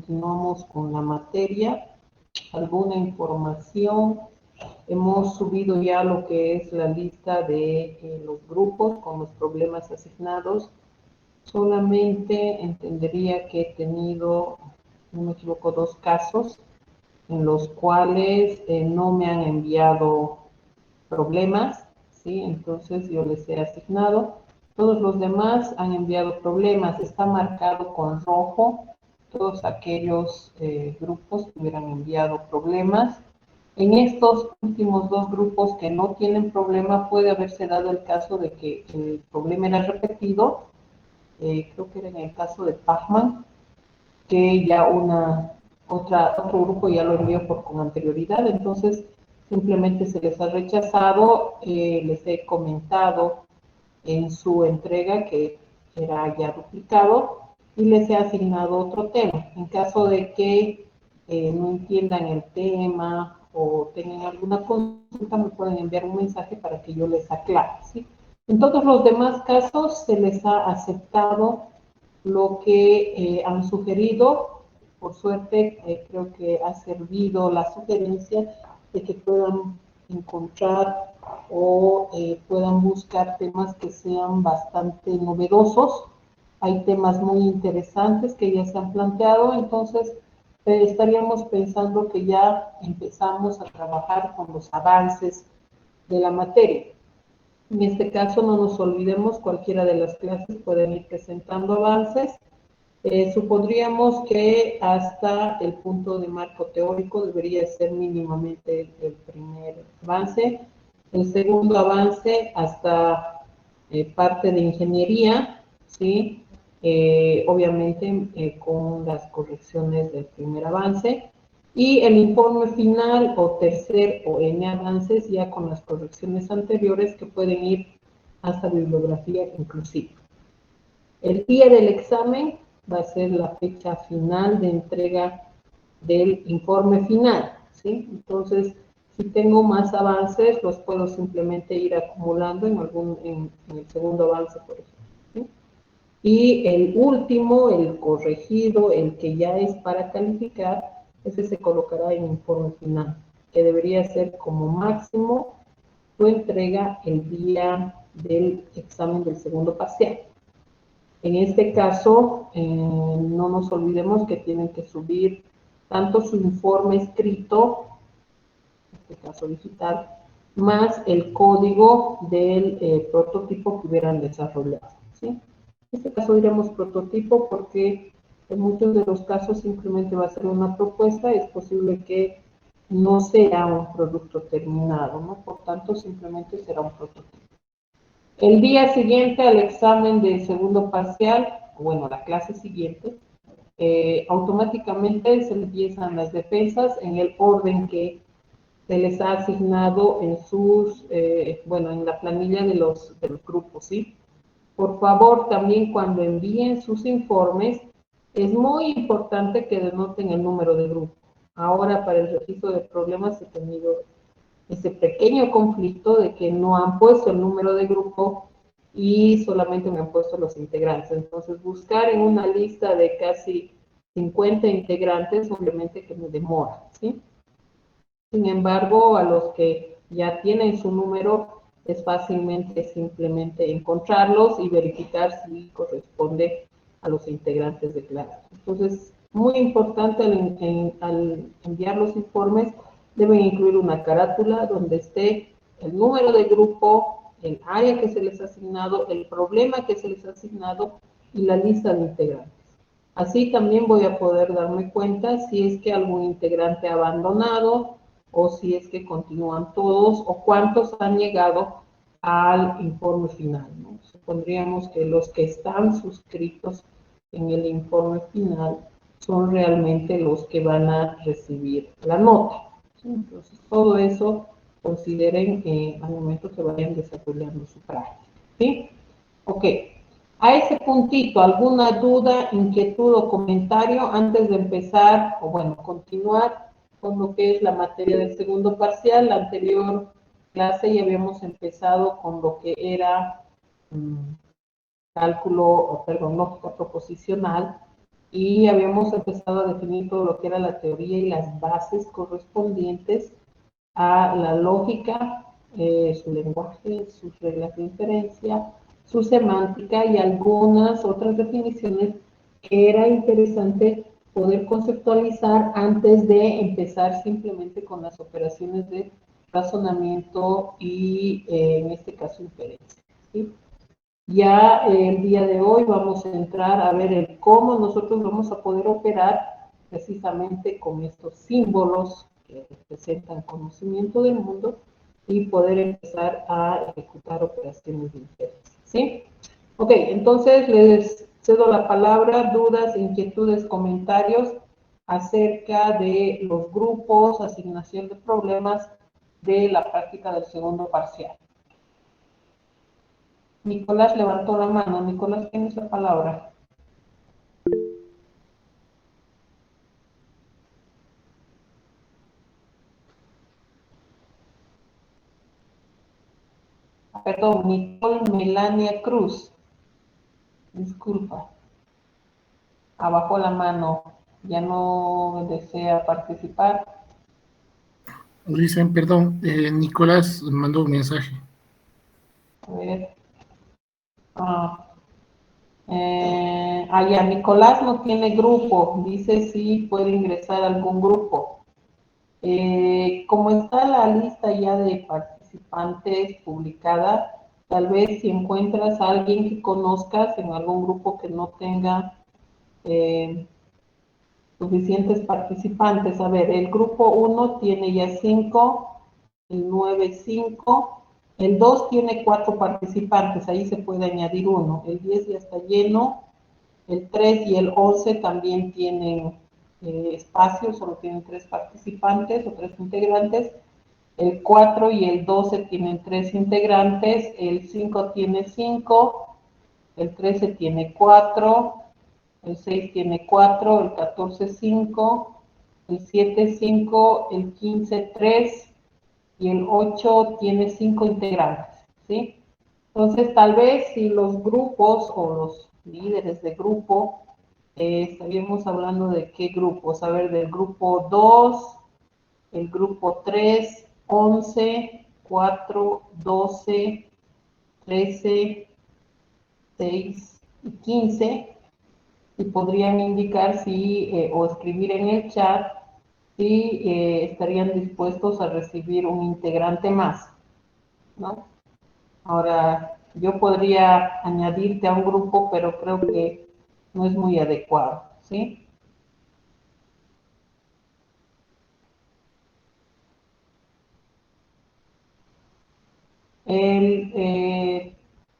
continuamos con la materia. Alguna información. Hemos subido ya lo que es la lista de los grupos con los problemas asignados. Solamente entendería que he tenido, no me equivoco, 2 casos en los cuales no me han enviado problemas, ¿sí? Entonces yo les he asignado. Todos los demás han enviado problemas. Está marcado con rojo todos aquellos grupos que hubieran enviado problemas. En estos últimos 2 grupos que no tienen problema, puede haberse dado el caso de que el problema era repetido. Creo que era en el caso de Pacman, que ya otro grupo ya lo envió con anterioridad, entonces simplemente se les ha rechazado. Les he comentado en su entrega que era ya duplicado y les he asignado otro tema. En caso de que no entiendan el tema o tengan alguna consulta, me pueden enviar un mensaje para que yo les aclare, ¿sí? En todos los demás casos se les ha aceptado lo que han sugerido. Por suerte, creo que ha servido la sugerencia de que puedan encontrar o puedan buscar temas que sean bastante novedosos. Hay temas muy interesantes que ya se han planteado, entonces estaríamos pensando que ya empezamos a trabajar con los avances de la materia. En este caso, no nos olvidemos, cualquiera de las clases pueden ir presentando avances. Supondríamos que hasta el punto de marco teórico debería ser mínimamente el primer avance. El segundo avance hasta parte de ingeniería, ¿sí? Obviamente con las correcciones del primer avance. Y el informe final o tercer o N avances ya con las correcciones anteriores que pueden ir hasta bibliografía inclusive. El día del examen va a ser la fecha final de entrega del informe final, ¿sí? Entonces, si tengo más avances, los puedo simplemente ir acumulando en el segundo avance, por ejemplo, ¿sí? Y el último, el corregido, el que ya es para calificar, ese se colocará en informe final, que debería ser como máximo su entrega el día del examen del segundo parcial. En este caso, no nos olvidemos que tienen que subir tanto su informe escrito, en este caso digital, más el código del prototipo que hubieran desarrollado, ¿sí? En este caso diremos prototipo porque en muchos de los casos simplemente va a ser una propuesta, es posible que no sea un producto terminado, ¿no? Por tanto, simplemente será un prototipo. El día siguiente al examen de segundo parcial, bueno, la clase siguiente, automáticamente se empiezan las defensas en el orden que se les ha asignado en en la planilla de los grupos, ¿sí? Por favor, también cuando envíen sus informes, es muy importante que denoten el número de grupo. Ahora, para el registro de problemas he tenido ese pequeño conflicto de que no han puesto el número de grupo y solamente me han puesto los integrantes. Entonces, buscar en una lista de casi 50 integrantes, obviamente que me demora, ¿sí? Sin embargo, a los que ya tienen su número, es fácilmente simplemente encontrarlos y verificar si corresponde a los integrantes declarados. Entonces, muy importante al enviar los informes, deben incluir una carátula donde esté el número de grupo, el área que se les ha asignado, el problema que se les ha asignado y la lista de integrantes. Así también voy a poder darme cuenta si es que algún integrante ha abandonado o si es que continúan todos o cuántos han llegado al informe final, ¿no? Supondríamos que los que están suscritos en el informe final son realmente los que van a recibir la nota, ¿sí? Entonces, todo eso consideren al momento que vayan desarrollando su práctica, ¿sí? Ok. A ese puntito, ¿alguna duda, inquietud o comentario antes de empezar, o bueno, continuar con lo que es la materia del segundo parcial? La anterior clase ya habíamos empezado con lo que era cálculo, lógica proposicional, y habíamos empezado a definir todo lo que era la teoría y las bases correspondientes a la lógica, su lenguaje, sus reglas de inferencia, su semántica y algunas otras definiciones que era interesante poder conceptualizar antes de empezar simplemente con las operaciones de razonamiento y, en este caso, inferencia, ¿sí? Ya el día de hoy vamos a entrar a ver el cómo nosotros vamos a poder operar precisamente con estos símbolos que representan conocimiento del mundo y poder empezar a ejecutar operaciones de inferencia, ¿sí? Ok, entonces les cedo la palabra, dudas, inquietudes, comentarios acerca de los grupos, asignación de problemas de la práctica del segundo parcial. Nicolás levantó la mano. Nicolás, tienes la palabra. Perdón, Nicole Melania Cruz. Disculpa. Abajo la mano. Ya no desea participar. Dicen, perdón, Nicolás mandó un mensaje. A ver. Ya, Nicolás no tiene grupo. Dice si puede ingresar a algún grupo. Como está la lista ya de participantes publicada, tal vez si encuentras a alguien que conozcas en algún grupo que no tenga suficientes participantes. A ver, el grupo 1 tiene ya 5, el 9 5, el 2 tiene 4 participantes, ahí se puede añadir uno, el 10 ya está lleno, el 3 y el 11 también tienen espacio, solo tienen 3 participantes o 3 integrantes, el 4 y el 12 tienen 3 integrantes, el 5 tiene 5, el 13 tiene 4, el 6 tiene 4, el 14 5, el 7 5, el 15 3 y el 8 tiene 5 integrantes, ¿sí? Entonces, tal vez si los grupos o los líderes de grupo, estaríamos hablando de qué grupos, a ver, del grupo 2, el grupo 3, 11, 4, 12, 13, 6 y 15, y podrían indicar si, o escribir en el chat, si estarían dispuestos a recibir un integrante más, ¿no? Ahora, yo podría añadirte a un grupo, pero creo que no es muy adecuado, ¿sí?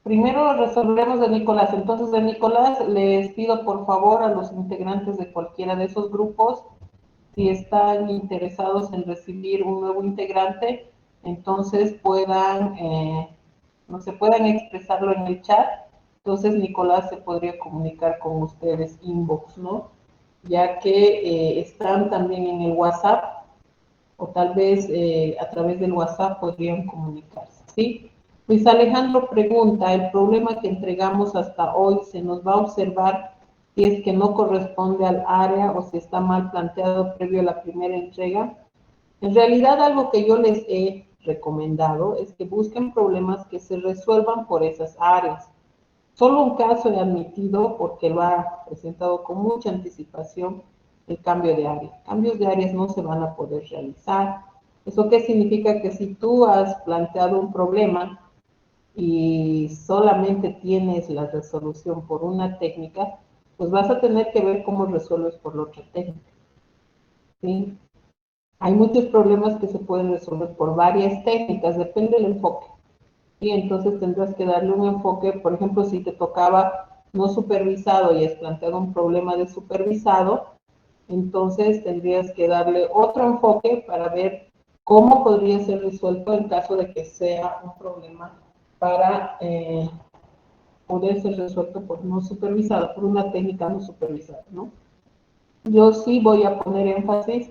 Primero resolvemos de Nicolás. Entonces, de Nicolás, les pido por favor a los integrantes de cualquiera de esos grupos, si están interesados en recibir un nuevo integrante, entonces no se puedan expresarlo en el chat. Entonces Nicolás se podría comunicar con ustedes inbox, ¿no? Ya que están también en el WhatsApp, o tal vez a través del WhatsApp podrían comunicarse, ¿sí? Luis Alejandro pregunta, ¿el problema que entregamos hasta hoy se nos va a observar si es que no corresponde al área o si está mal planteado previo a la primera entrega? En realidad, algo que yo les he recomendado es que busquen problemas que se resuelvan por esas áreas. Solo un caso he admitido, porque lo ha presentado con mucha anticipación, el cambio de área. Cambios de áreas no se van a poder realizar. ¿Eso qué significa? Que si tú has planteado un problema y solamente tienes la resolución por una técnica, pues vas a tener que ver cómo resuelves por la otra técnica, ¿sí? Hay muchos problemas que se pueden resolver por varias técnicas, depende del enfoque. Y entonces tendrás que darle un enfoque, por ejemplo, si te tocaba no supervisado y has planteado un problema de supervisado, entonces tendrías que darle otro enfoque para ver cómo podría ser resuelto en caso de que sea un problema para poder ser resuelto por no supervisado, por una técnica no supervisada, ¿no? Yo sí voy a poner énfasis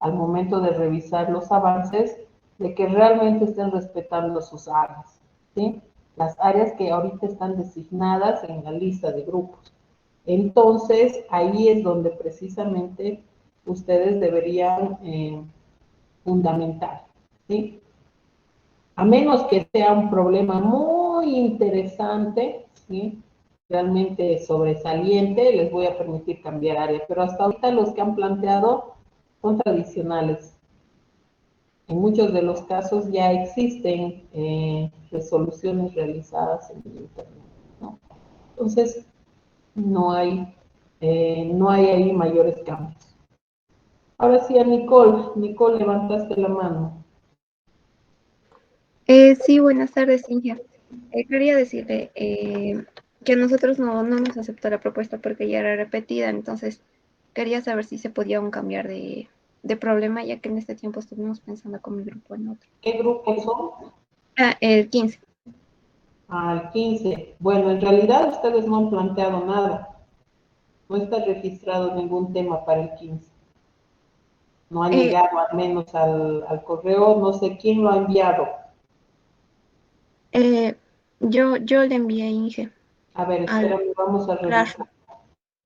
al momento de revisar los avances de que realmente estén respetando sus áreas, ¿sí? Las áreas que ahorita están designadas en la lista de grupos. Entonces, ahí es donde precisamente ustedes deberían fundamentar, ¿sí? A menos que sea un problema muy interesante, ¿sí? Realmente sobresaliente, les voy a permitir cambiar área, pero hasta ahorita los que han planteado son tradicionales. En muchos de los casos ya existen resoluciones realizadas en el Internet, ¿no? Entonces, no hay ahí mayores cambios. Ahora sí a Nicole. Nicole, levantaste la mano. Sí, buenas tardes, Ingia. Quería decirle que a nosotros no nos aceptó la propuesta porque ya era repetida, entonces quería saber si se podía aún cambiar de problema, ya que en este tiempo estuvimos pensando con mi grupo en otro. ¿Qué grupos son? El 15. Al 15. Bueno, en realidad ustedes no han planteado nada. No está registrado ningún tema para el 15. No ha Eh, llegado al menos al correo, no sé quién lo ha enviado. yo le envié a Inge A ver, al espérame, vamos a revisar. Classroom.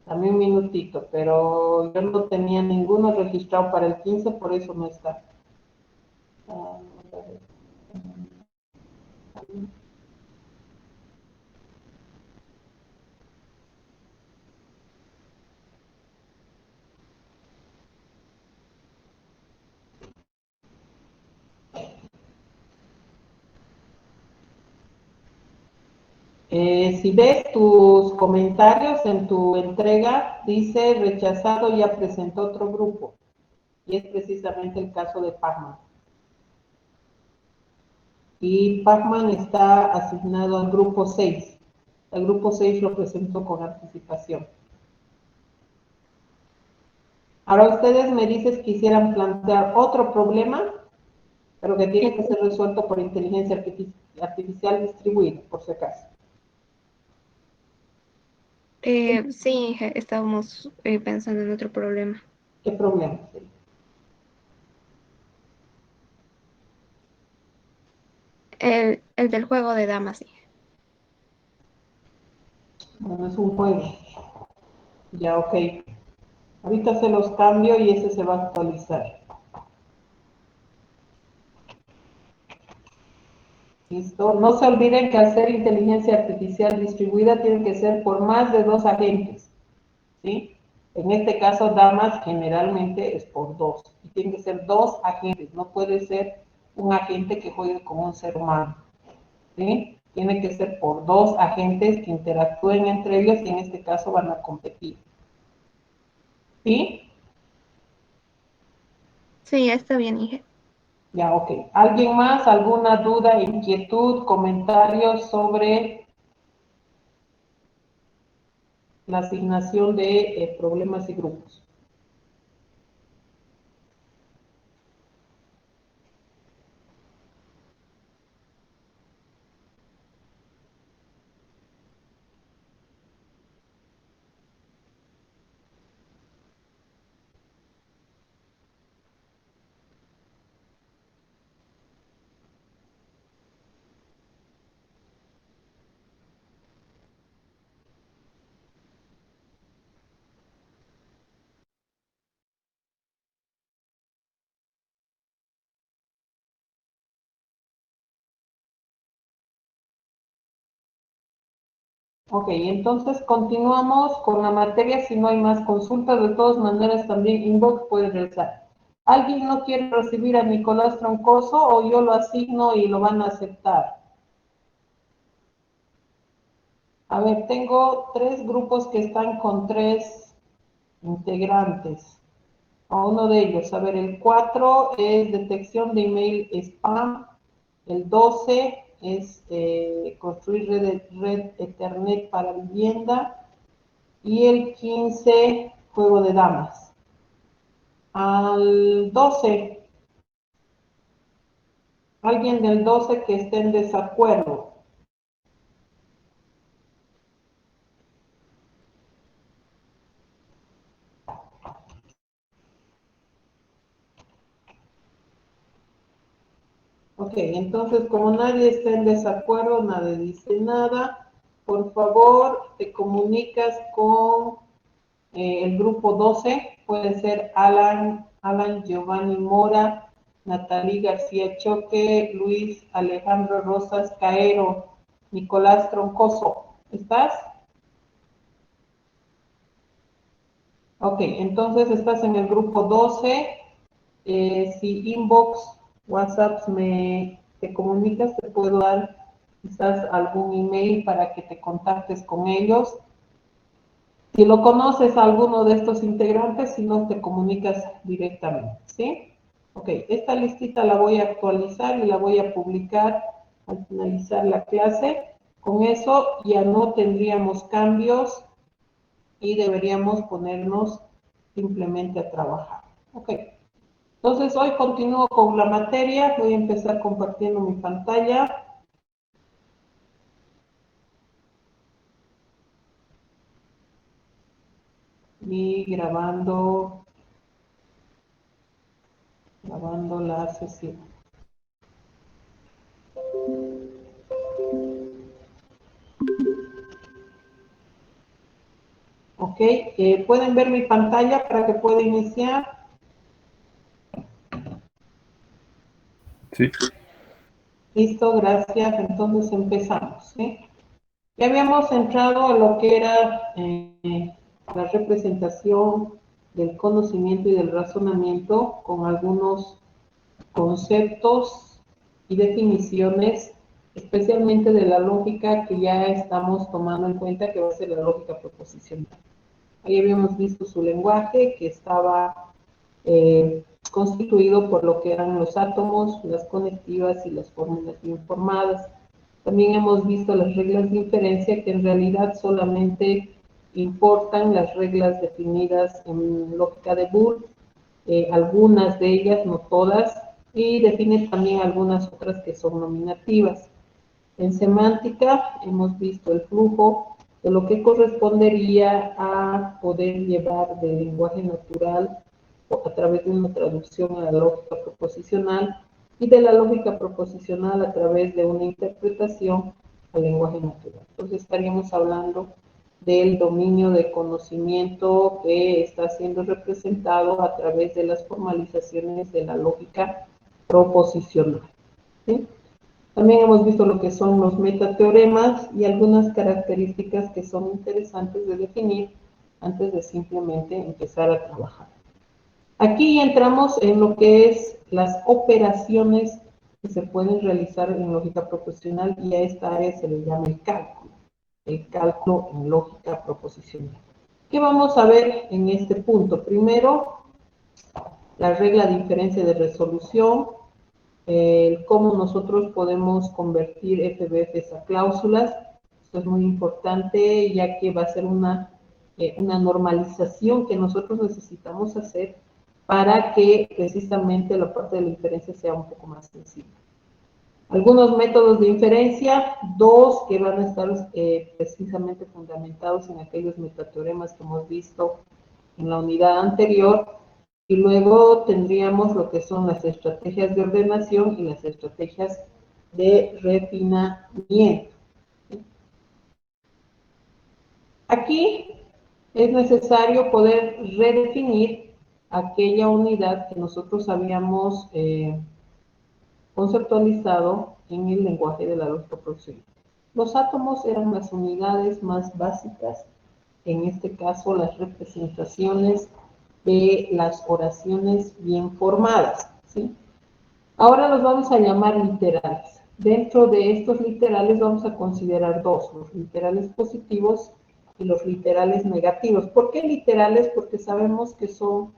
Dame un minutito, pero yo no tenía ninguno registrado para el 15, por eso no está. Si ves tus comentarios en tu entrega, dice rechazado, ya presentó otro grupo. Y es precisamente el caso de Pacman. Y Pacman está asignado al grupo 6. El grupo 6 lo presentó con anticipación. Ahora ustedes me dicen que quisieran plantear otro problema, pero que tiene que ser resuelto por inteligencia artificial distribuida, por si acaso. Sí, Inge, estábamos pensando en otro problema. ¿Qué problema? El del juego de damas, Inge. Bueno, es un juego. Ya, ok. Ahorita se los cambio y ese se va a actualizar. ¿Listo? No se olviden que hacer inteligencia artificial distribuida tiene que ser por más de 2 agentes, ¿sí? En este caso, damas generalmente es por 2. Y tienen que ser 2 agentes, no puede ser un agente que juegue con un ser humano, ¿sí? Tiene que ser por 2 agentes que interactúen entre ellos y en este caso van a competir, ¿sí? Sí, está bien, Inge. Ya, ok. ¿Alguien más? ¿Alguna duda, inquietud, comentarios sobre la asignación de problemas y grupos? Ok, entonces continuamos con la materia. Si no hay más consultas, de todas maneras también inbox puede realizar. ¿Alguien no quiere recibir a Nicolás Troncoso o yo lo asigno y lo van a aceptar? A ver, tengo 3 grupos que están con 3 integrantes. A uno de ellos, a ver, el 4 es detección de email spam, el 12 es construir red Ethernet para vivienda y el 15 juego de damas. Al 12, alguien del 12 que esté en desacuerdo. Ok, entonces como nadie está en desacuerdo, nadie dice nada, por favor, te comunicas con el grupo 12, puede ser Alan Giovanni Mora, Natalí García Choque, Luis Alejandro Rosas Caero, Nicolás Troncoso. ¿Estás? Ok, entonces estás en el grupo 12. Si inbox, WhatsApp te comunicas, te puedo dar quizás algún email para que te contactes con ellos. Si lo conoces a alguno de estos integrantes, si no, te comunicas directamente, ¿sí? Ok, esta listita la voy a actualizar y la voy a publicar al finalizar la clase. Con eso ya no tendríamos cambios y deberíamos ponernos simplemente a trabajar. Ok, entonces hoy continúo con la materia. Voy a empezar compartiendo mi pantalla. Y grabando la sesión. Ok, ¿pueden ver mi pantalla para que pueda iniciar? Sí. Listo, gracias. Entonces empezamos, ¿sí? Ya habíamos entrado a lo que era la representación del conocimiento y del razonamiento con algunos conceptos y definiciones, especialmente de la lógica que ya estamos tomando en cuenta, que va a ser la lógica proposicional. Ahí habíamos visto su lenguaje, que estaba constituido por lo que eran los átomos, las conectivas y las fórmulas informadas. También hemos visto las reglas de inferencia, que en realidad solamente importan las reglas definidas en lógica de Boole, algunas de ellas, no todas, y define también algunas otras que son nominativas. En semántica hemos visto el flujo de lo que correspondería a poder llevar del lenguaje natural a través de una traducción a la lógica proposicional y de la lógica proposicional a través de una interpretación al lenguaje natural. Entonces estaríamos hablando del dominio de conocimiento que está siendo representado a través de las formalizaciones de la lógica proposicional, ¿sí? También hemos visto lo que son los metateoremas y algunas características que son interesantes de definir antes de simplemente empezar a trabajar. Aquí entramos en lo que es las operaciones que se pueden realizar en lógica proposicional, y a esta área se le llama el cálculo en lógica proposicional. ¿Qué vamos a ver en este punto? Primero, la regla de inferencia de resolución, cómo nosotros podemos convertir FBFs a cláusulas. Esto es muy importante, ya que va a ser una normalización que nosotros necesitamos hacer para que precisamente la parte de la inferencia sea un poco más sencilla. Algunos métodos de inferencia, dos que van a estar precisamente fundamentados en aquellos metateoremas que hemos visto en la unidad anterior, y luego tendríamos lo que son las estrategias de ordenación y las estrategias de refinamiento. Aquí es necesario poder redefinir aquella unidad que nosotros habíamos conceptualizado en el lenguaje de la lógica proposicional. Los átomos eran las unidades más básicas, en este caso las representaciones de las oraciones bien formadas, ¿sí? Ahora los vamos a llamar literales. Dentro de estos literales vamos a considerar dos, los literales positivos y los literales negativos. ¿Por qué literales? Porque sabemos que son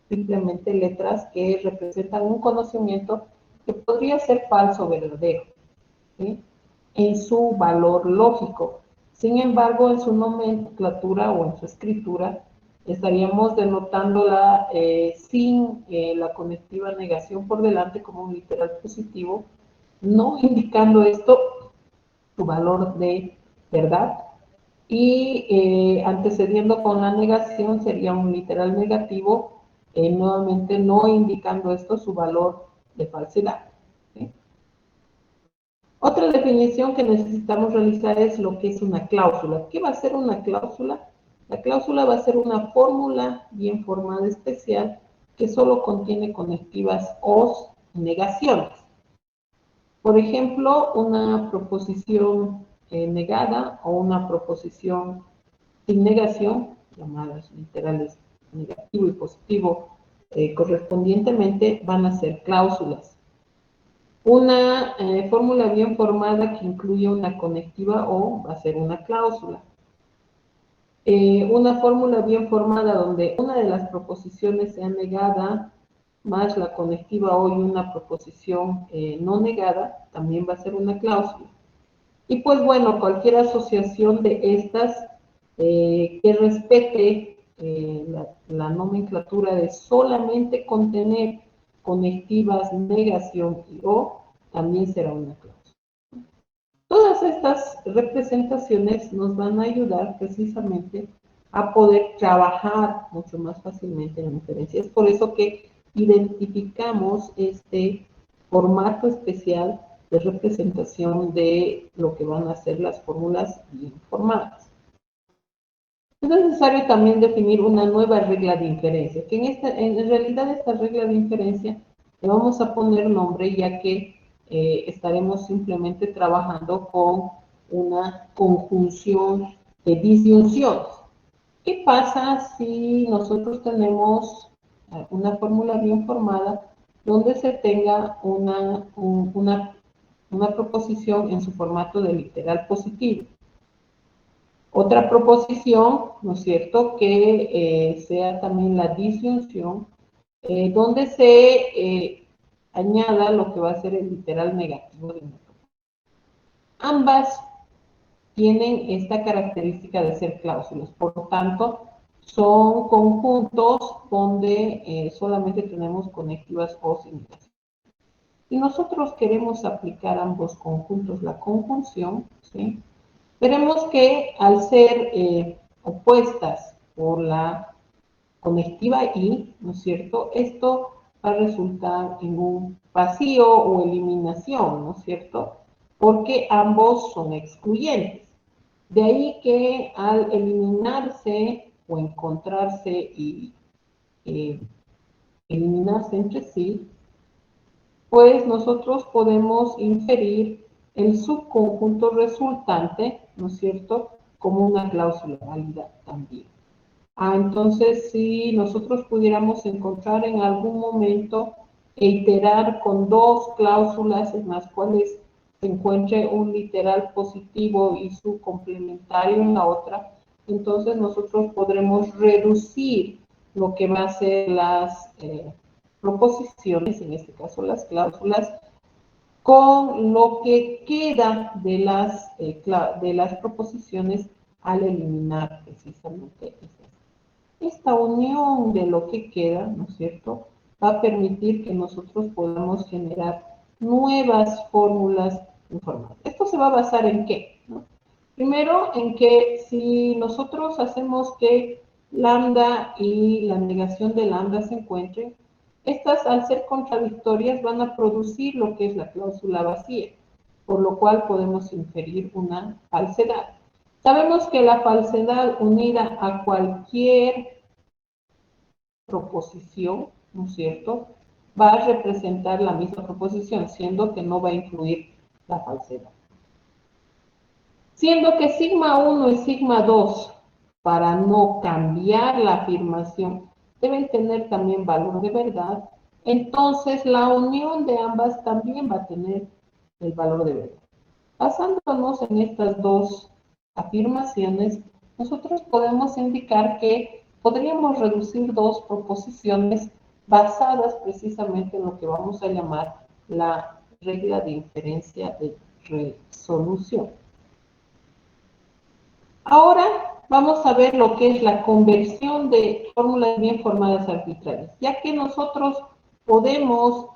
simplemente letras que representan un conocimiento que podría ser falso o verdadero, ¿sí?, en su valor lógico. Sin embargo, en su nomenclatura o en su escritura, estaríamos denotándola sin la conectiva negación por delante como un literal positivo, no indicando esto su valor de verdad, y antecediendo con la negación sería un literal negativo, nuevamente no indicando esto su valor de falsedad, ¿sí? Otra definición que necesitamos realizar es lo que es una cláusula. ¿Qué va a ser una cláusula? La cláusula va a ser una fórmula bien formada especial que solo contiene conectivas o negaciones. Por ejemplo, una proposición negada o una proposición sin negación, llamadas literales negativo y positivo correspondientemente, van a ser cláusulas. Una fórmula bien formada que incluye una conectiva o va a ser una cláusula. Una fórmula bien formada donde una de las proposiciones sea negada más la conectiva o y una proposición no negada, también va a ser una cláusula. Y pues bueno, cualquier asociación de estas que respete la nomenclatura de solamente contener conectivas, negación y o, también será una cláusula. Todas estas representaciones nos van a ayudar precisamente a poder trabajar mucho más fácilmente en la inferencia. Es por eso que identificamos este formato especial de representación de lo que van a ser las fórmulas bien formadas. Es necesario también definir una nueva regla de inferencia, que en realidad esta regla de inferencia le vamos a poner nombre, ya que estaremos simplemente trabajando con una conjunción de disyunciones. ¿Qué pasa si nosotros tenemos una fórmula bien formada donde se tenga una proposición en su formato de literal positivo? Otra proposición, ¿no es cierto?, que sea también la disyunción, donde se añada lo que va a ser el literal negativo de una proposición. Ambas tienen esta característica de ser cláusulas, por lo tanto, son conjuntos donde solamente tenemos conectivas o sin negación. Si nosotros queremos aplicar ambos conjuntos la conjunción, ¿sí?, veremos que al ser opuestas por la conectiva y, ¿no es cierto?, esto va a resultar en un vacío o eliminación, ¿no es cierto?, porque ambos son excluyentes. De ahí que al eliminarse o encontrarse y eliminarse entre sí, pues nosotros podemos inferir el subconjunto resultante, ¿no es cierto?, como una cláusula válida también. Entonces, si nosotros pudiéramos encontrar en algún momento e iterar con dos cláusulas en las cuales se encuentre un literal positivo y su complementario en la otra, entonces nosotros podremos reducir lo que va a ser las proposiciones, en este caso las cláusulas, con lo que queda de las proposiciones al eliminar precisamente esta unión de lo que queda, ¿no es cierto?, va a permitir que nosotros podamos generar nuevas fórmulas informales. Esto se va a basar en qué, ¿no? Primero, en que si nosotros hacemos que lambda y la negación de lambda se encuentren, estas, al ser contradictorias, van a producir lo que es la cláusula vacía, por lo cual podemos inferir una falsedad. Sabemos que la falsedad unida a cualquier proposición, ¿no es cierto?, va a representar la misma proposición, siendo que no va a incluir la falsedad. Siendo que sigma 1 y sigma 2, para no cambiar la afirmación, deben tener también valor de verdad, entonces la unión de ambas también va a tener el valor de verdad. Basándonos en estas dos afirmaciones, nosotros podemos indicar que podríamos reducir dos proposiciones basadas precisamente en lo que vamos a llamar la regla de inferencia de resolución. Ahora vamos a ver lo que es la conversión de fórmulas bien formadas arbitrarias, ya que nosotros podemos,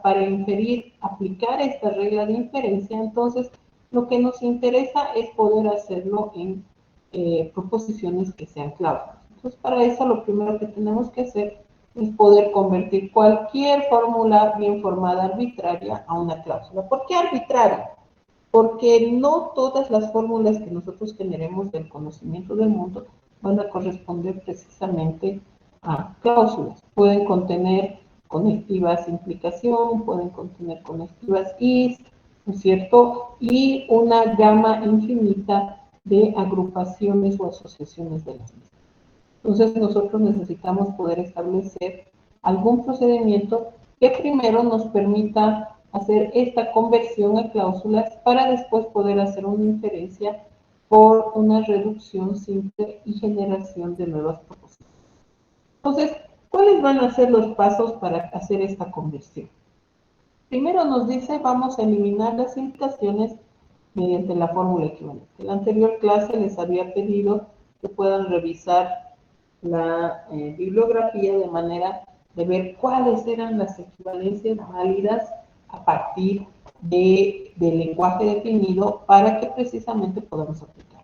para inferir, aplicar esta regla de inferencia, entonces lo que nos interesa es poder hacerlo en proposiciones que sean cláusulas. Entonces, para eso lo primero que tenemos que hacer es poder convertir cualquier fórmula bien formada arbitraria a una cláusula. ¿Por qué arbitraria? porque no todas las fórmulas que nosotros generemos del conocimiento del mundo van a corresponder precisamente a cláusulas. Pueden contener conectivas implicación, pueden contener conectivas is, ¿no es cierto? Y una gama infinita de agrupaciones o asociaciones de las mismas. Entonces nosotros necesitamos poder establecer algún procedimiento que primero nos permita hacer esta conversión a cláusulas para después poder hacer una inferencia por una reducción simple y generación de nuevas proposiciones. Entonces, ¿cuáles van a ser los pasos para hacer esta conversión? Primero nos dice, vamos a eliminar las implicaciones mediante la fórmula equivalente. En la anterior clase les había pedido que puedan revisar la bibliografía de manera de ver cuáles eran las equivalencias válidas a partir del lenguaje definido para que precisamente podamos aplicar.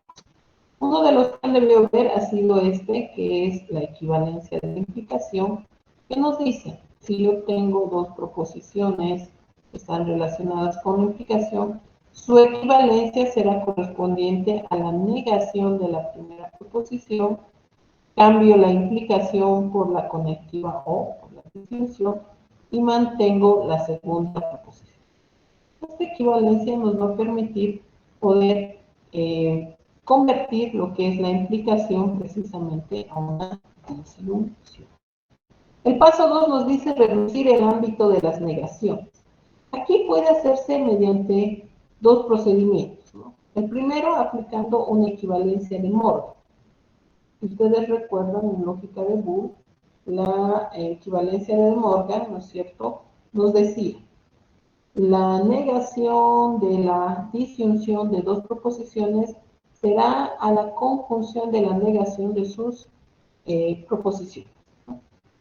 Uno de los que han debido ver ha sido este, que es la equivalencia de la implicación, que nos dice, si yo tengo dos proposiciones que están relacionadas con la implicación, su equivalencia será correspondiente a la negación de la primera proposición, cambio la implicación por la conectiva o por la distinción y mantengo la segunda proposición. Esta equivalencia nos va a permitir poder convertir lo que es la implicación precisamente a una disyunción. El paso 2 nos dice reducir el ámbito de las negaciones. Aquí puede hacerse mediante dos procedimientos, ¿no? El primero, aplicando una equivalencia de Morgan. Ustedes recuerdan en lógica de Boole, la equivalencia de Morgan, ¿no es cierto?, nos decía, la negación de la disyunción de dos proposiciones será a la conjunción de la negación de sus proposiciones.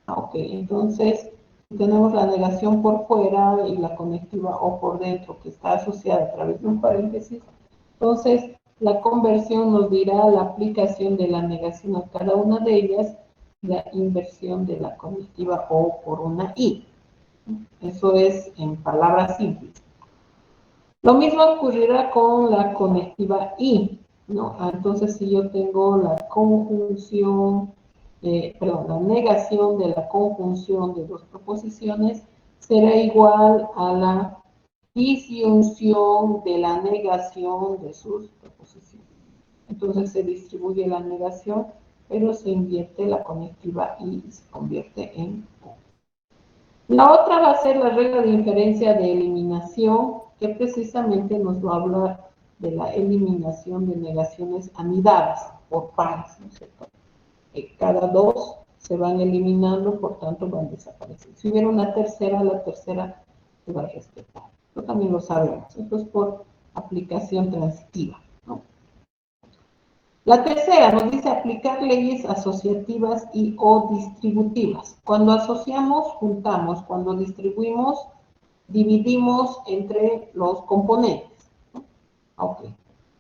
Ok, entonces tenemos la negación por fuera y la conectiva o por dentro que está asociada a través de un paréntesis. Entonces, la conversión nos dirá la aplicación de la negación a cada una de ellas, la inversión de la conectiva o por una i. Eso es en palabras simples. Lo mismo ocurrirá con la conectiva y, ¿no? Entonces, si yo tengo la conjunción, la negación de la conjunción de dos proposiciones, será igual a la disyunción de la negación de sus proposiciones. Entonces, se distribuye la negación, pero se invierte la conectiva y se convierte en o. La otra va a ser la regla de inferencia de eliminación, que precisamente nos va a hablar de la eliminación de negaciones anidadas por pares, ¿no es cierto? Cada dos se van eliminando, por tanto van desapareciendo. Si hubiera una tercera, la tercera se va a respetar. Esto también lo sabemos. Esto es por aplicación transitiva, ¿no? La tercera nos dice aplicar leyes asociativas y o distributivas. Cuando asociamos, juntamos. Cuando distribuimos, dividimos entre los componentes, ¿no? Ok.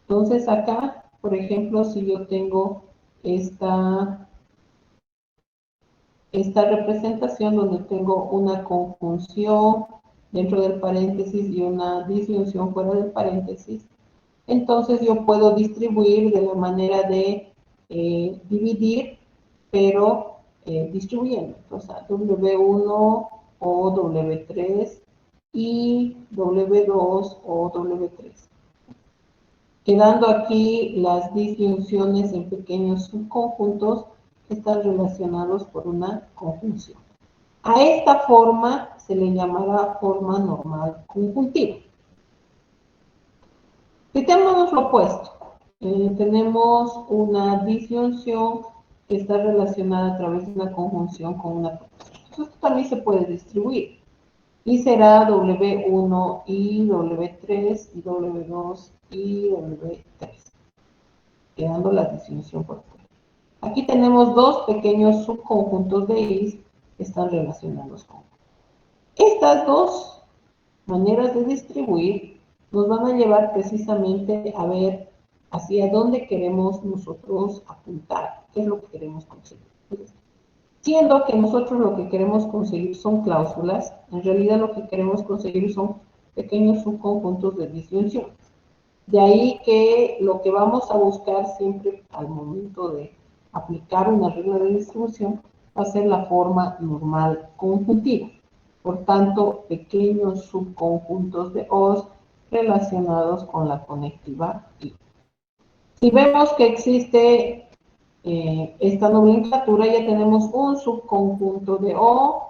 Entonces acá, por ejemplo, si yo tengo esta representación donde tengo una conjunción dentro del paréntesis y una disyunción fuera del paréntesis, entonces yo puedo distribuir de la manera de dividir, pero distribuyendo. Entonces, W1 o W3 y W2 o W3. Quedando aquí las disyunciones en pequeños subconjuntos que están relacionados por una conjunción. A esta forma se le llamará forma normal conjuntiva. Quitémonos lo opuesto. Tenemos una disyunción que está relacionada a través de una conjunción con una proposición. Esto también se puede distribuir. Y será W1 y W3 y W2 y W3. Quedando la disyunción por fuera. Aquí tenemos dos pequeños subconjuntos de is que están relacionados con. Estas dos maneras de distribuir nos van a llevar precisamente a ver hacia dónde queremos nosotros apuntar, qué es lo que queremos conseguir. Entonces, siendo que nosotros lo que queremos conseguir son cláusulas, en realidad lo que queremos conseguir son pequeños subconjuntos de disyunción. De ahí que lo que vamos a buscar siempre al momento de aplicar una regla de distribución va a ser la forma normal conjuntiva. Por tanto, pequeños subconjuntos de O's relacionados con la conectiva I. Si vemos que existe esta nomenclatura, ya tenemos un subconjunto de O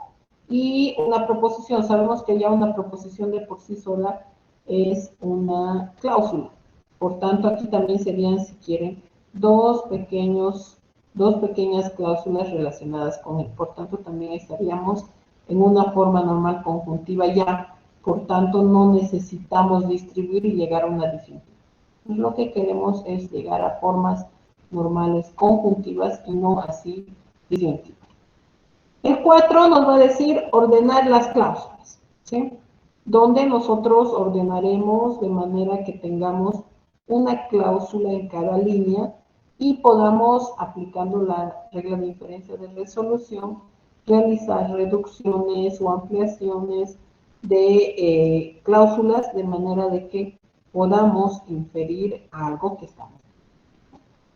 y una proposición. Sabemos que ya una proposición de por sí sola es una cláusula. Por tanto, aquí también serían, si quieren, dos pequeñas cláusulas relacionadas con él. Por tanto, también estaríamos en una forma normal conjuntiva ya. Por tanto, no necesitamos distribuir y llegar a una disyuntiva. Lo que queremos es llegar a formas normales conjuntivas y no así disyuntivas. El 4 nos va a decir ordenar las cláusulas, ¿sí? Donde nosotros ordenaremos de manera que tengamos una cláusula en cada línea y podamos, aplicando la regla de inferencia de resolución, realizar reducciones o ampliaciones de cláusulas de manera de que podamos inferir algo que estamos.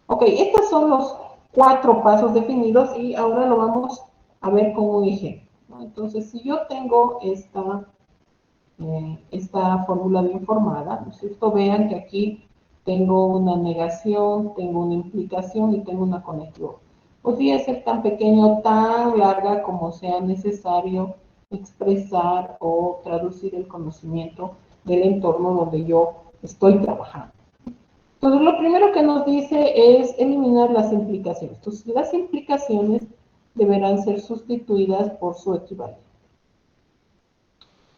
Ok, estos son los 4 pasos definidos y ahora lo vamos a ver con un ejemplo, ¿no? Entonces, si yo tengo esta fórmula bien formada, ¿no es cierto? Vean que aquí tengo una negación, tengo una implicación y tengo una conexión. Podría ser tan pequeño, tan larga como sea necesario expresar o traducir el conocimiento del entorno donde yo estoy trabajando. Entonces, lo primero que nos dice es eliminar las implicaciones. Entonces, las implicaciones deberán ser sustituidas por su equivalente.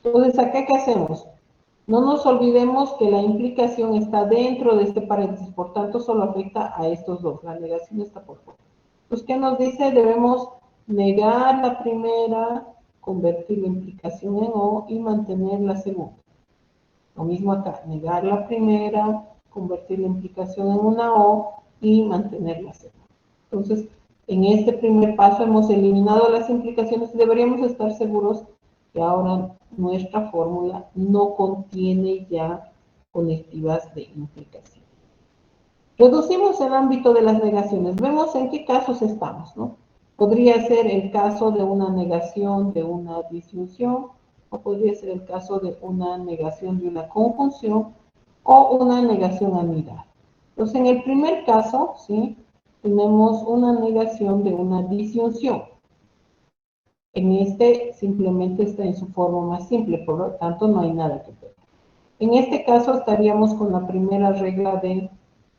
Entonces, ¿acá qué hacemos? No nos olvidemos que la implicación está dentro de este paréntesis, por tanto, solo afecta a estos dos. La negación está por fuera. Pues, ¿qué nos dice? Debemos negar la primera, convertir la implicación en O y mantener la segunda. Lo mismo acá, negar la primera, convertir la implicación en una O y mantener la segunda. Entonces, en este primer paso hemos eliminado las implicaciones y deberíamos estar seguros que ahora nuestra fórmula no contiene ya conectivas de implicación. Reducimos el ámbito de las negaciones. Vemos en qué casos estamos, ¿no? Podría ser el caso de una negación de una disyunción, o podría ser el caso de una negación de una conjunción, o una negación anidada. Entonces, en el primer caso, ¿sí? Tenemos una negación de una disyunción. En este simplemente está en su forma más simple, por lo tanto no hay nada que ver. En este caso estaríamos con la primera regla de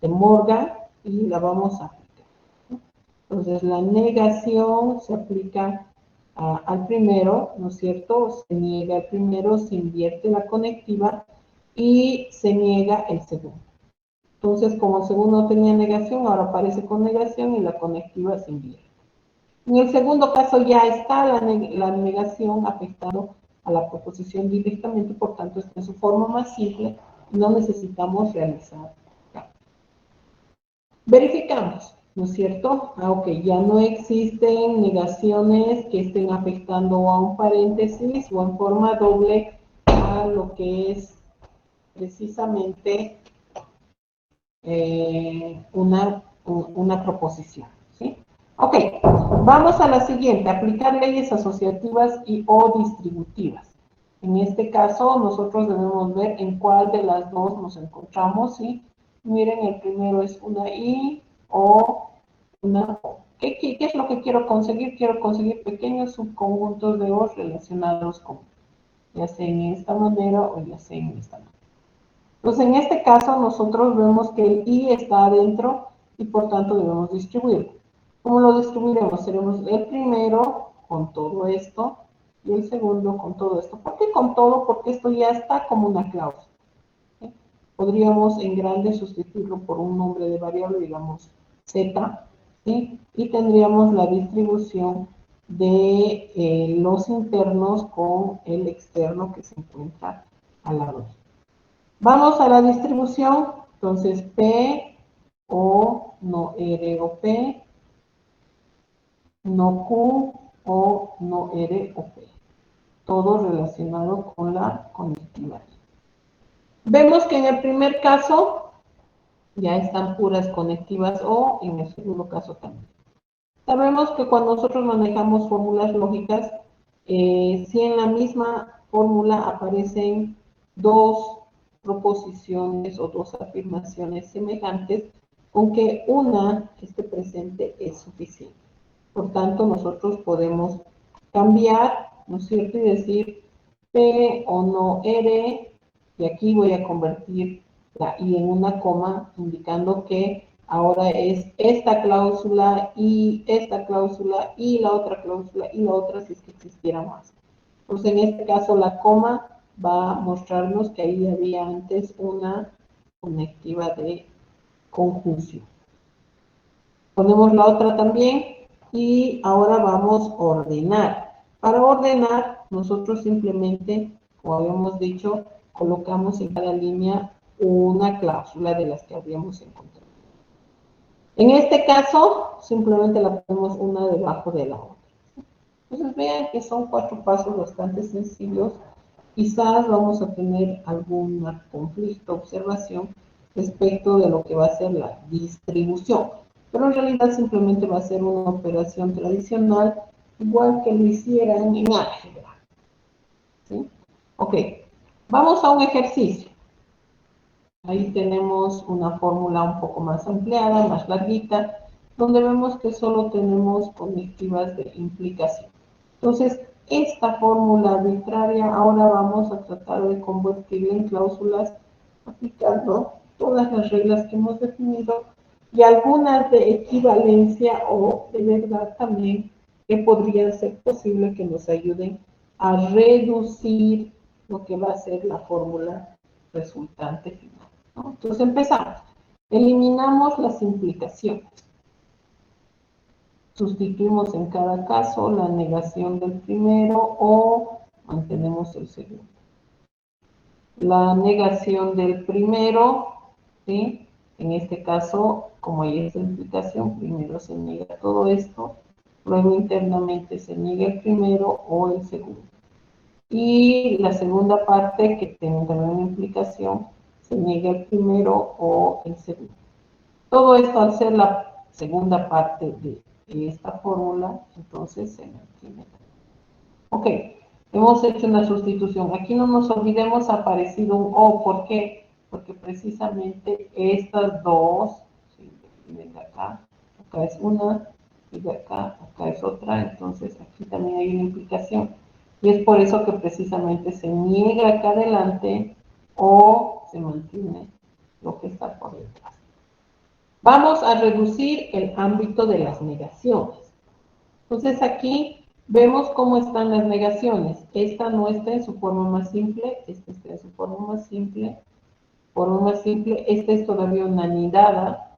Morgan y la vamos a aplicar. Entonces la negación se aplica al primero, ¿no es cierto? Se niega el primero, se invierte la conectiva y se niega el segundo. Entonces, como el segundo tenía negación, ahora aparece con negación y la conectiva se invierte. En el segundo caso ya está la negación afectando a la proposición directamente, por tanto está en su forma más simple y no necesitamos realizar. Verificamos, ¿no es cierto? Ok, ya no existen negaciones que estén afectando a un paréntesis o en forma doble a lo que es precisamente una proposición, ¿sí? Ok, vamos a la siguiente, aplicar leyes asociativas y o distributivas. En este caso, nosotros debemos ver en cuál de las dos nos encontramos, ¿sí? Miren, el primero es una I o una O. ¿Qué es lo que quiero conseguir? Quiero conseguir pequeños subconjuntos de O relacionados con, ya sea en esta manera o ya sea en esta manera. Entonces, en este caso, nosotros vemos que el I está adentro y por tanto debemos distribuirlo. ¿Cómo lo distribuiremos? Seremos el primero con todo esto y el segundo con todo esto. ¿Por qué con todo? Porque esto ya está como una cláusula. ¿Sí? Podríamos en grande sustituirlo por un nombre de variable, digamos Z, ¿sí? Y tendríamos la distribución de los internos con el externo que se encuentra al lado. Vamos a la distribución, entonces P, O, no R o P, no Q, O, no R o P. Todo relacionado con la conectividad. Vemos que en el primer caso ya están puras conectivas o en el segundo caso también. Sabemos que cuando nosotros manejamos fórmulas lógicas, si en la misma fórmula aparecen dos proposiciones o dos afirmaciones semejantes, con que una esté presente es suficiente. Por tanto, nosotros podemos cambiar, ¿no es cierto? Y decir P o no R, y aquí voy a convertir la I en una coma, indicando que ahora es esta cláusula y la otra cláusula y la otra si es que existiera más. Entonces, en este caso, la coma va a mostrarnos que ahí había antes una conectiva de conjunción. Ponemos la otra también y ahora vamos a ordenar. Para ordenar, nosotros simplemente, como habíamos dicho, colocamos en cada línea una cláusula de las que habíamos encontrado. En este caso, simplemente la ponemos una debajo de la otra. Entonces vean que son 4 pasos bastante sencillos. Quizás vamos a tener algún conflicto, observación respecto de lo que va a ser la distribución. Pero en realidad simplemente va a ser una operación tradicional, igual que lo hicieran en álgebra. ¿Sí? Ok, vamos a un ejercicio. Ahí tenemos una fórmula un poco más ampliada, más larguita, donde vemos que solo tenemos conectivas de implicación. Entonces, esta fórmula arbitraria ahora vamos a tratar de convertirla en cláusulas aplicando todas las reglas que hemos definido y algunas de equivalencia o de verdad también que podrían ser posible que nos ayuden a reducir lo que va a ser la fórmula resultante final, ¿no? Entonces empezamos. Eliminamos las implicaciones. Sustituimos en cada caso la negación del primero o mantenemos el segundo. La negación del primero, ¿sí? En este caso, como hay esta implicación, primero se niega todo esto, luego internamente se niega el primero o el segundo. Y la segunda parte, que tiene también una implicación, se niega el primero o el segundo. Todo esto al ser la segunda parte de esta fórmula, entonces se mantiene. Ok, hemos hecho una sustitución. Aquí no nos olvidemos, ha aparecido un O. ¿Por qué? Porque precisamente estas dos, ¿sí? Ven de acá es una, y de acá es otra, entonces aquí también hay una implicación. Y es por eso que precisamente se niega acá adelante o se mantiene lo que está por detrás. Vamos a reducir el ámbito de las negaciones. Entonces aquí vemos cómo están las negaciones. Esta no está en su forma más simple, esta está en su forma más simple. Esta es todavía una anidada,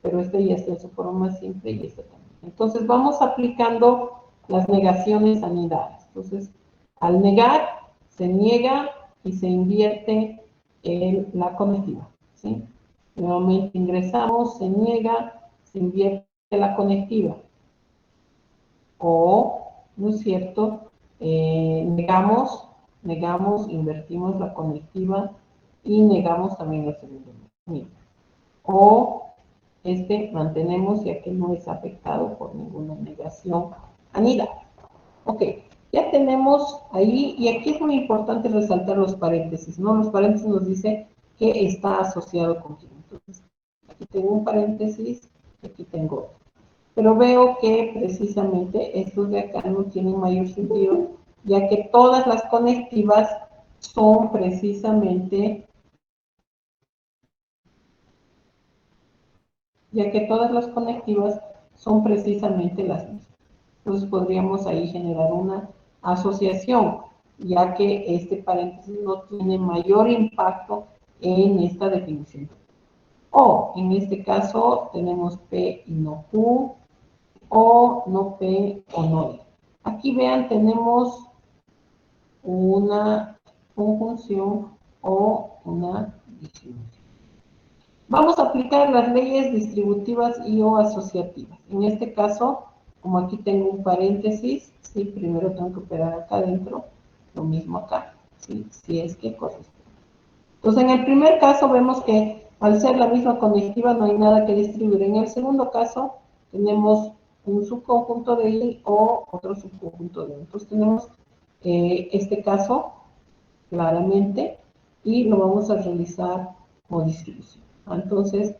pero esta ya está en su forma más simple y esta también. Entonces vamos aplicando las negaciones anidadas. Entonces, al negar, se niega y se invierte la conectiva, ¿sí? Nuevamente ingresamos, se niega, se invierte la conectiva. O, ¿no es cierto? Negamos, invertimos la conectiva y negamos también la segunda. O mantenemos ya que no es afectado por ninguna negación anidada. Ok, ya tenemos ahí, y aquí es muy importante resaltar los paréntesis, ¿no? Los paréntesis nos dicen que está asociado con quién. Entonces, aquí tengo un paréntesis, aquí tengo otro. Pero veo que precisamente estos de acá no tienen mayor sentido, ya que todas las conectivas son precisamente las mismas. Entonces podríamos ahí generar una asociación, ya que este paréntesis no tiene mayor impacto en esta definición. O, en este caso, tenemos P y no Q, o no P o no I. Aquí vean, tenemos una conjunción o una distribución. Vamos a aplicar las leyes distributivas y o asociativas. En este caso, como aquí tengo un paréntesis, ¿sí? Primero tengo que operar acá adentro, lo mismo acá, ¿sí? Si es que corresponde. Entonces, en el primer caso vemos que al ser la misma conectiva no hay nada que distribuir. En el segundo caso tenemos un subconjunto de I o otro subconjunto de I. Entonces tenemos este caso claramente y lo vamos a realizar como distribución. Entonces,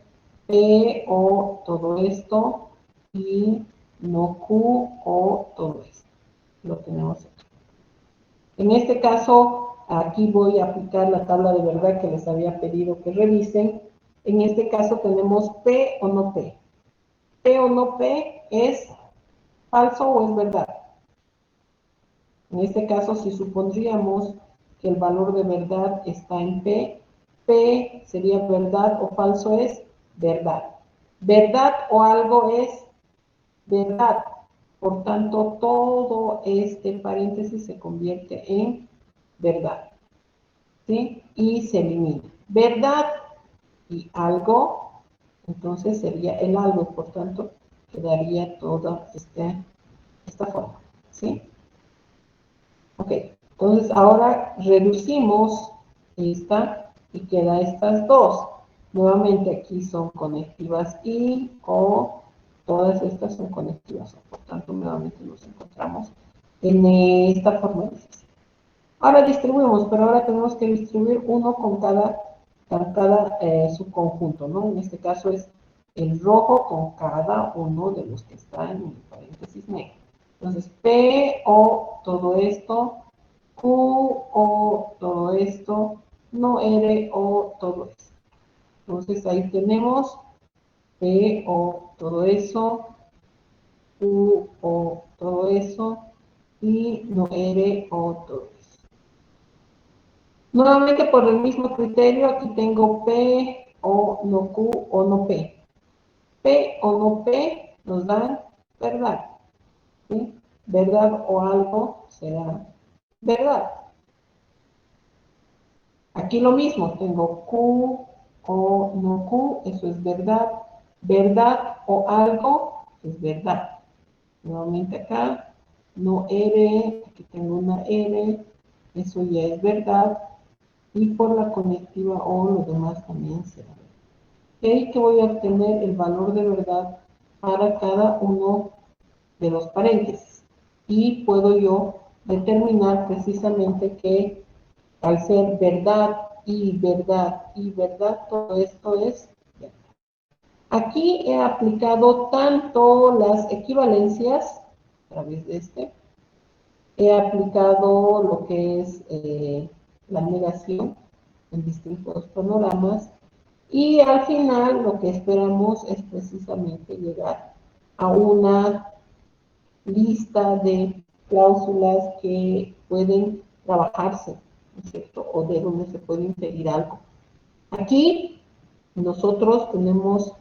P o todo esto y no Q o todo esto. Lo tenemos aquí. En este caso, aquí voy a aplicar la tabla de verdad que les había pedido que revisen. En este caso tenemos P o no P. P o no P es falso o es verdad. En este caso, si supondríamos que el valor de verdad está en P, P sería verdad o falso es verdad. Verdad o algo es verdad. Por tanto, todo este paréntesis se convierte en verdad. ¿Sí? Y se elimina. Verdad y algo, entonces sería el algo, por tanto, quedaría toda esta forma. ¿Sí? Ok, entonces ahora reducimos esta y queda estas dos. Nuevamente aquí son conectivas I o todas estas son conectivas O. Por tanto, nuevamente nos encontramos en esta forma difícil. Ahora distribuimos, pero ahora tenemos que distribuir uno con cada subconjunto, ¿no? En este caso es el rojo con cada uno de los que están en el paréntesis negro. Entonces, P o todo esto, Q o todo esto, no R o todo esto. Entonces, ahí tenemos P o todo eso, Q o todo eso, y no R o todo eso. Nuevamente por el mismo criterio, aquí tengo P o no Q o no P. P o no P nos dan verdad. ¿Sí? Verdad o algo será verdad. Aquí lo mismo, tengo Q o no Q, eso es verdad. Verdad o algo es verdad. Nuevamente acá, no R, aquí tengo una R, eso ya es verdad. Y por la conectiva O, lo demás también será. Y ahí que voy a obtener el valor de verdad para cada uno de los paréntesis. Y puedo yo determinar precisamente que al ser verdad y verdad y verdad, todo esto es verdad. Aquí he aplicado tanto las equivalencias, a través de este, he aplicado lo que es la negación en distintos panoramas y al final lo que esperamos es precisamente llegar a una lista de cláusulas que pueden trabajarse, ¿no es cierto? O de donde se puede inferir algo. Aquí nosotros tenemos,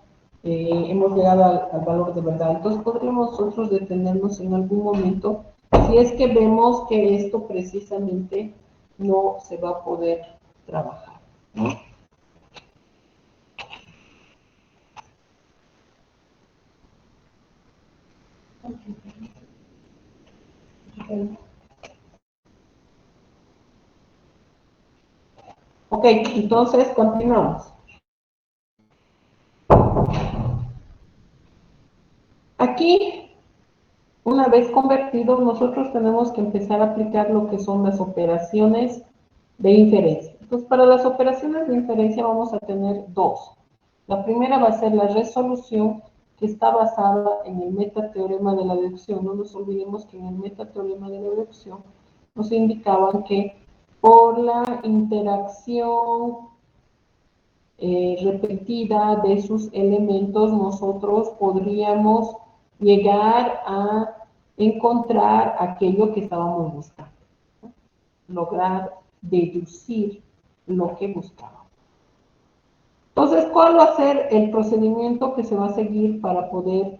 hemos llegado al valor de verdad, entonces podríamos nosotros detenernos en algún momento si es que vemos que esto precisamente no se va a poder trabajar, ¿no? Ok, entonces continuamos. Aquí, una vez convertidos, nosotros tenemos que empezar a aplicar lo que son las operaciones de inferencia. Entonces, para las operaciones de inferencia vamos a tener dos. La primera va a ser la resolución, que está basada en el metateorema de la deducción. No nos olvidemos que en el metateorema de la deducción nos indicaban que por la interacción repetida de sus elementos, nosotros podríamos llegar a encontrar aquello que estábamos buscando, ¿no? Lograr deducir lo que buscábamos. Entonces, ¿cuál va a ser el procedimiento que se va a seguir para poder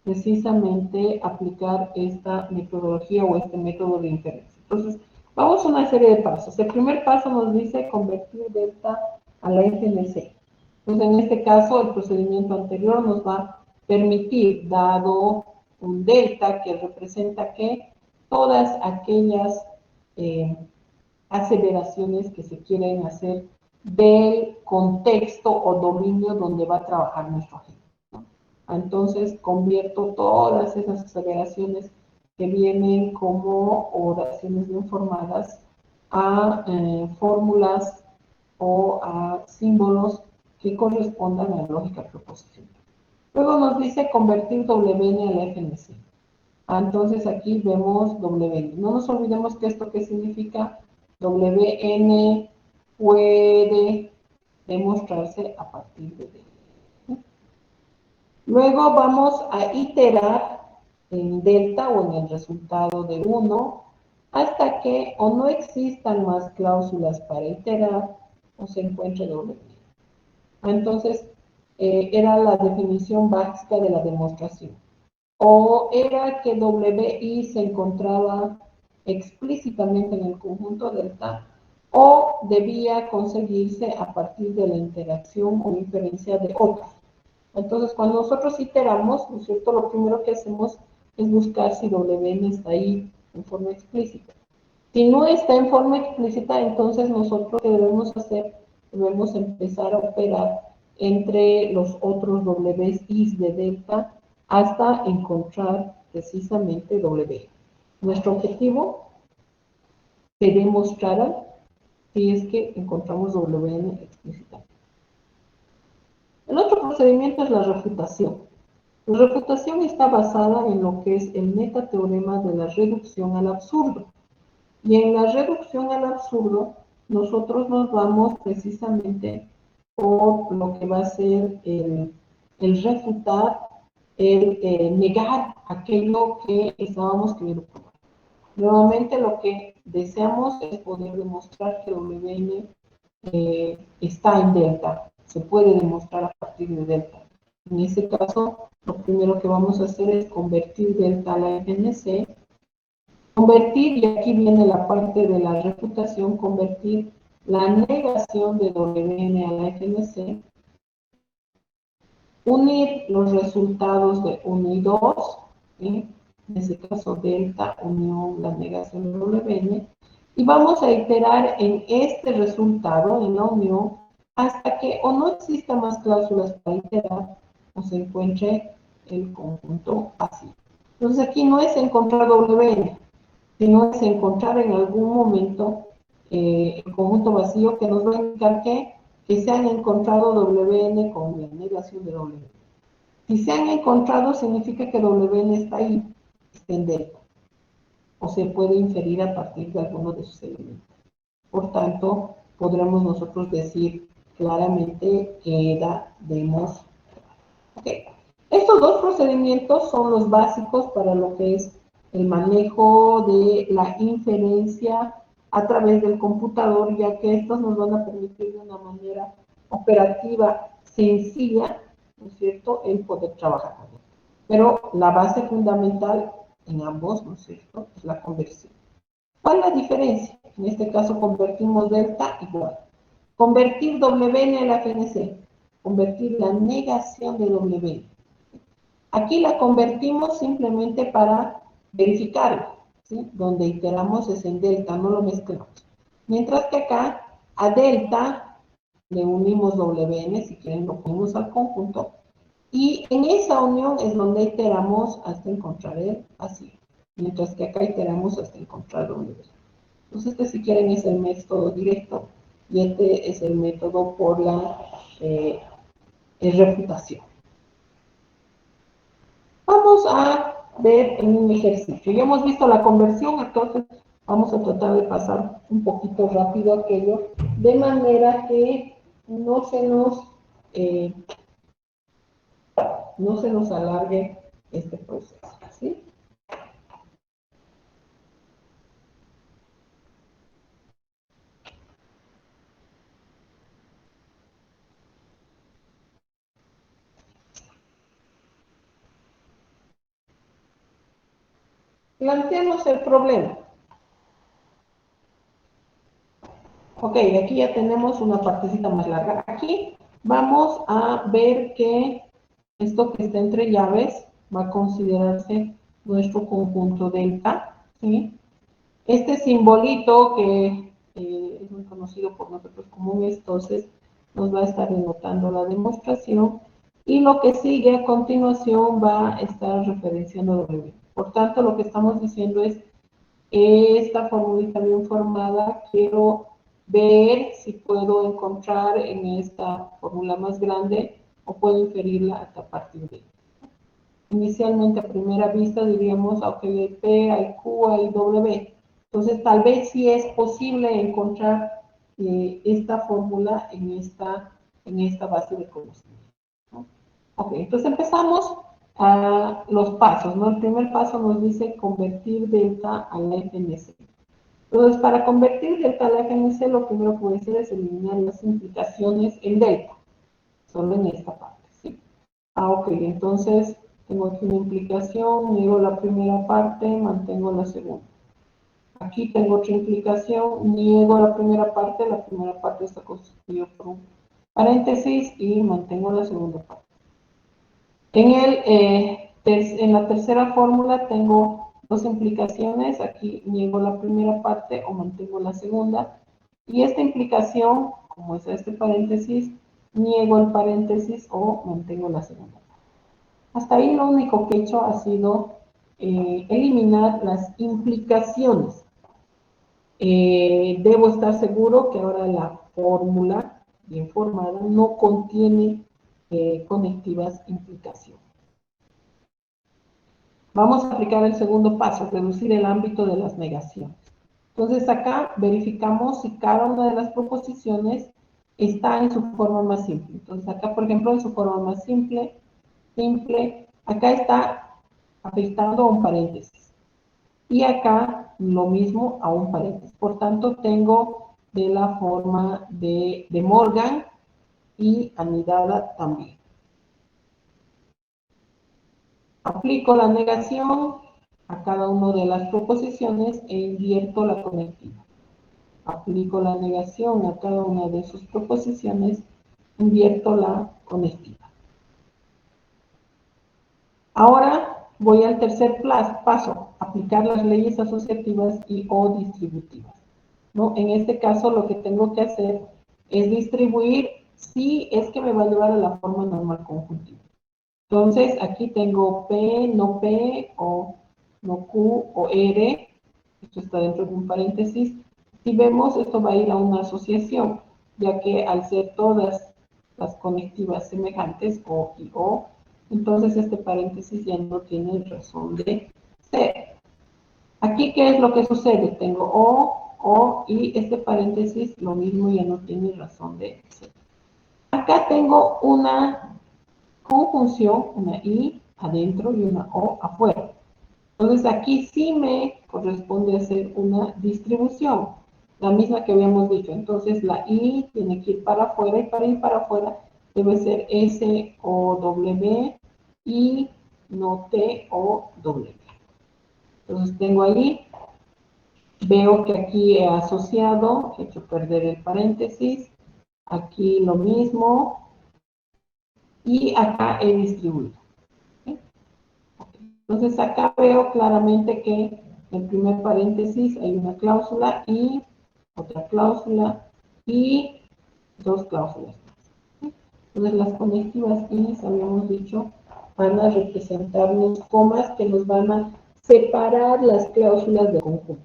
precisamente aplicar esta metodología o este método de inferencia? Entonces, vamos a una serie de pasos. El primer paso nos dice convertir delta a la FNC. Entonces, en este caso, el procedimiento anterior nos va a permitir, dado un delta que representa que todas aquellas aseveraciones que se quieren hacer del contexto o dominio donde va a trabajar nuestro agente, ¿no? Entonces, convierto todas esas aseveraciones que vienen como oraciones bien formadas a fórmulas o a símbolos que correspondan a la lógica proposicional. Luego nos dice convertir WN a la FNC. Entonces aquí vemos WN. No nos olvidemos que esto que significa WN puede demostrarse a partir de D. Luego vamos a iterar en delta o en el resultado de 1 hasta que o no existan más cláusulas para iterar o se encuentre WN. Entonces, era la definición básica de la demostración. O era que WI se encontraba explícitamente en el conjunto delta, o debía conseguirse a partir de la interacción o inferencia de otros. Entonces, cuando nosotros iteramos, ¿no es cierto?, lo primero que hacemos es buscar si WN está ahí en forma explícita. Si no está en forma explícita, entonces nosotros, ¿qué debemos hacer? Debemos empezar a operar entre los otros WIs de delta hasta encontrar precisamente W. Nuestro objetivo se demostrará si es que encontramos WN explícitamente. El otro procedimiento es la refutación. La refutación está basada en lo que es el metateorema de la reducción al absurdo. Y en la reducción al absurdo, nosotros nos vamos precisamente por lo que va a ser el refutar, el negar aquello que estábamos queriendo probar. Nuevamente, lo que deseamos es poder demostrar que WN está en delta, se puede demostrar a partir de delta. En ese caso, lo primero que vamos a hacer es convertir delta a la FNC. Convertir, y aquí viene la parte de la refutación, convertir la negación de WN a la FNC, unir los resultados de 1 y 2, ¿sí? En ese caso delta unión la negación de WN, y vamos a iterar en este resultado, en la unión, hasta que o no exista más cláusulas para iterar o se encuentre el conjunto así. Entonces aquí no es encontrar WN, sino es encontrar en algún momento el conjunto vacío que nos va a indicar que se han encontrado WN con la negación de WN. Si se han encontrado, significa que WN está ahí, está en delta, o se puede inferir a partir de alguno de sus elementos. Por tanto, podremos nosotros decir claramente que era demostrado. Okay. Estos dos procedimientos son los básicos para lo que es el manejo de la inferencia a través del computador, ya que estos nos van a permitir de una manera operativa sencilla, ¿no es cierto?, el poder trabajar con él. Pero la base fundamental en ambos, ¿no es cierto?, es la conversión. ¿Cuál es la diferencia? En este caso convertimos delta igual. Convertir WN a la FNC, convertir la negación de WN. Aquí la convertimos simplemente para verificarlo, ¿sí? Donde iteramos es en delta, no lo mezclamos. Mientras que acá, a delta, le unimos WN, si quieren lo ponemos al conjunto, y en esa unión es donde iteramos hasta encontrar el vacío, mientras que acá iteramos hasta encontrar W. Entonces este, si quieren, es el método directo, y este es el método por la refutación. Vamos a ver en un ejercicio. Ya hemos visto la conversión, entonces vamos a tratar de pasar un poquito rápido aquello, de manera que no se nos alargue este proceso, ¿sí? Planteemos el problema. Ok, aquí ya tenemos una partecita más larga. Aquí vamos a ver que esto que está entre llaves va a considerarse nuestro conjunto delta, ¿sí? Este simbolito que muy conocido por nosotros como un S, entonces nos va a estar denotando la demostración, y lo que sigue a continuación va a estar referenciando W. Por tanto, lo que estamos diciendo es, esta formulita bien formada, quiero ver si puedo encontrar en esta fórmula más grande o puedo inferirla hasta partir de ella. Inicialmente a primera vista diríamos, ok, hay P, hay Q, hay W. Entonces tal vez sí es posible encontrar esta fórmula en esta base de conocimiento, ¿no? Ok, entonces empezamos a los pasos, ¿no? El primer paso nos dice convertir delta a la FNC. Entonces, para convertir delta a la FNC, lo primero que voy a hacer es eliminar las implicaciones en delta, solo en esta parte, ¿sí? Ok, entonces tengo aquí una implicación, niego la primera parte, mantengo la segunda. Aquí tengo otra implicación, niego la primera parte está constituida por un paréntesis y mantengo la segunda parte. En la tercera fórmula tengo dos implicaciones, aquí niego la primera parte o mantengo la segunda, y esta implicación, como es este paréntesis, niego el paréntesis o mantengo la segunda. Hasta ahí lo único que he hecho ha sido eliminar las implicaciones. Debo estar seguro que ahora la fórmula bien formada no contiene conectivas implicación. Vamos a aplicar el segundo paso, reducir el ámbito de las negaciones. Entonces acá verificamos si cada una de las proposiciones está en su forma más simple. Entonces acá, por ejemplo, en su forma más simple, acá está afectando a un paréntesis. Y acá lo mismo a un paréntesis. Por tanto, tengo de la forma de Morgan y anidada también. Aplico la negación a cada una de las proposiciones e invierto la conectiva. Aplico la negación a cada una de sus proposiciones, invierto la conectiva. Ahora voy al tercer paso, aplicar las leyes asociativas y o distributivas, ¿no? En este caso lo que tengo que hacer es distribuir si es que me va a llevar a la forma normal conjuntiva. Entonces aquí tengo P, o no Q o R, esto está dentro de un paréntesis. Si vemos, esto va a ir a una asociación, ya que al ser todas las conectivas semejantes, O y O, entonces este paréntesis ya no tiene razón de ser. Aquí, ¿qué es lo que sucede? Tengo O, y este paréntesis, lo mismo, ya no tiene razón de ser. Acá tengo una conjunción, una I adentro y una O afuera. Entonces aquí sí me corresponde hacer una distribución, la misma que habíamos dicho. Entonces la I tiene que ir para afuera, y para ir para afuera debe ser S o W y no T o W. Entonces tengo ahí, veo que aquí he asociado, he hecho perder el paréntesis, aquí lo mismo, y acá he distribuido. ¿Sí? Entonces acá veo claramente que en el primer paréntesis hay una cláusula y otra cláusula y dos cláusulas más. Entonces las conectivas y, habíamos dicho, van a representarnos comas que nos van a separar las cláusulas del conjunto.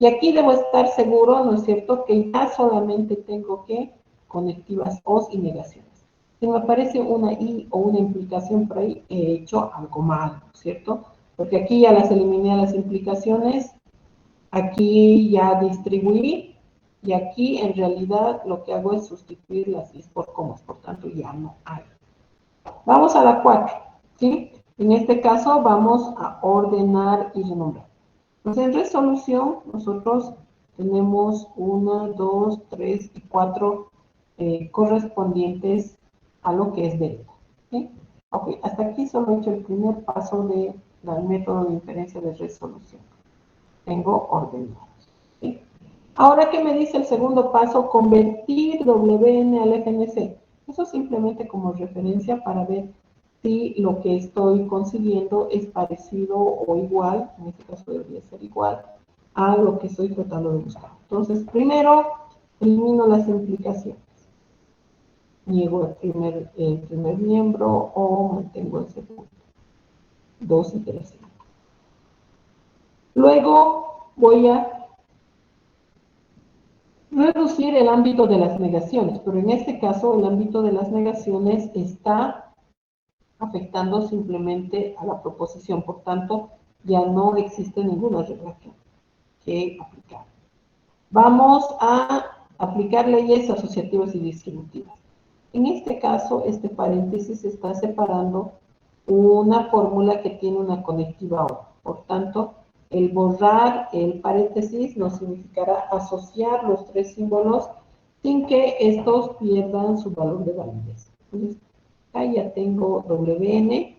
Y aquí debo estar seguro, ¿no es cierto?, que ya solamente tengo que conectivas os y negaciones. Si me aparece una I o una implicación por ahí, he hecho algo mal, ¿no es cierto? Porque aquí ya las eliminé las implicaciones, aquí ya distribuí, y aquí en realidad lo que hago es sustituir las is por comas, por tanto ya no hay. Vamos a la 4, ¿sí? En este caso vamos a ordenar y renombrar. Entonces en resolución nosotros tenemos 1, 2, 3 y 4 correspondientes a lo que es delta. ¿Sí? Ok, hasta aquí solo he hecho el primer paso del método de inferencia de resolución. Tengo ordenados. ¿Sí? Ahora, ¿qué me dice el segundo paso? Convertir WN al FNC. Eso simplemente como referencia para ver si lo que estoy consiguiendo es parecido o igual, en este caso debería ser igual, a lo que estoy tratando de buscar. Entonces, primero Elimino las implicaciones. Niego el primer miembro o mantengo el segundo. 2 iteraciones. Luego voy a reducir el ámbito de las negaciones, pero en este caso el ámbito de las negaciones está afectando simplemente a la proposición, por tanto ya no existe ninguna regla que aplicar. Vamos a aplicar leyes asociativas y distributivas. En este caso, este paréntesis está separando una fórmula que tiene una conectiva O. Por tanto, el borrar el paréntesis nos significará asociar los tres símbolos sin que estos pierdan su valor de validez. Entonces, acá ya tengo WN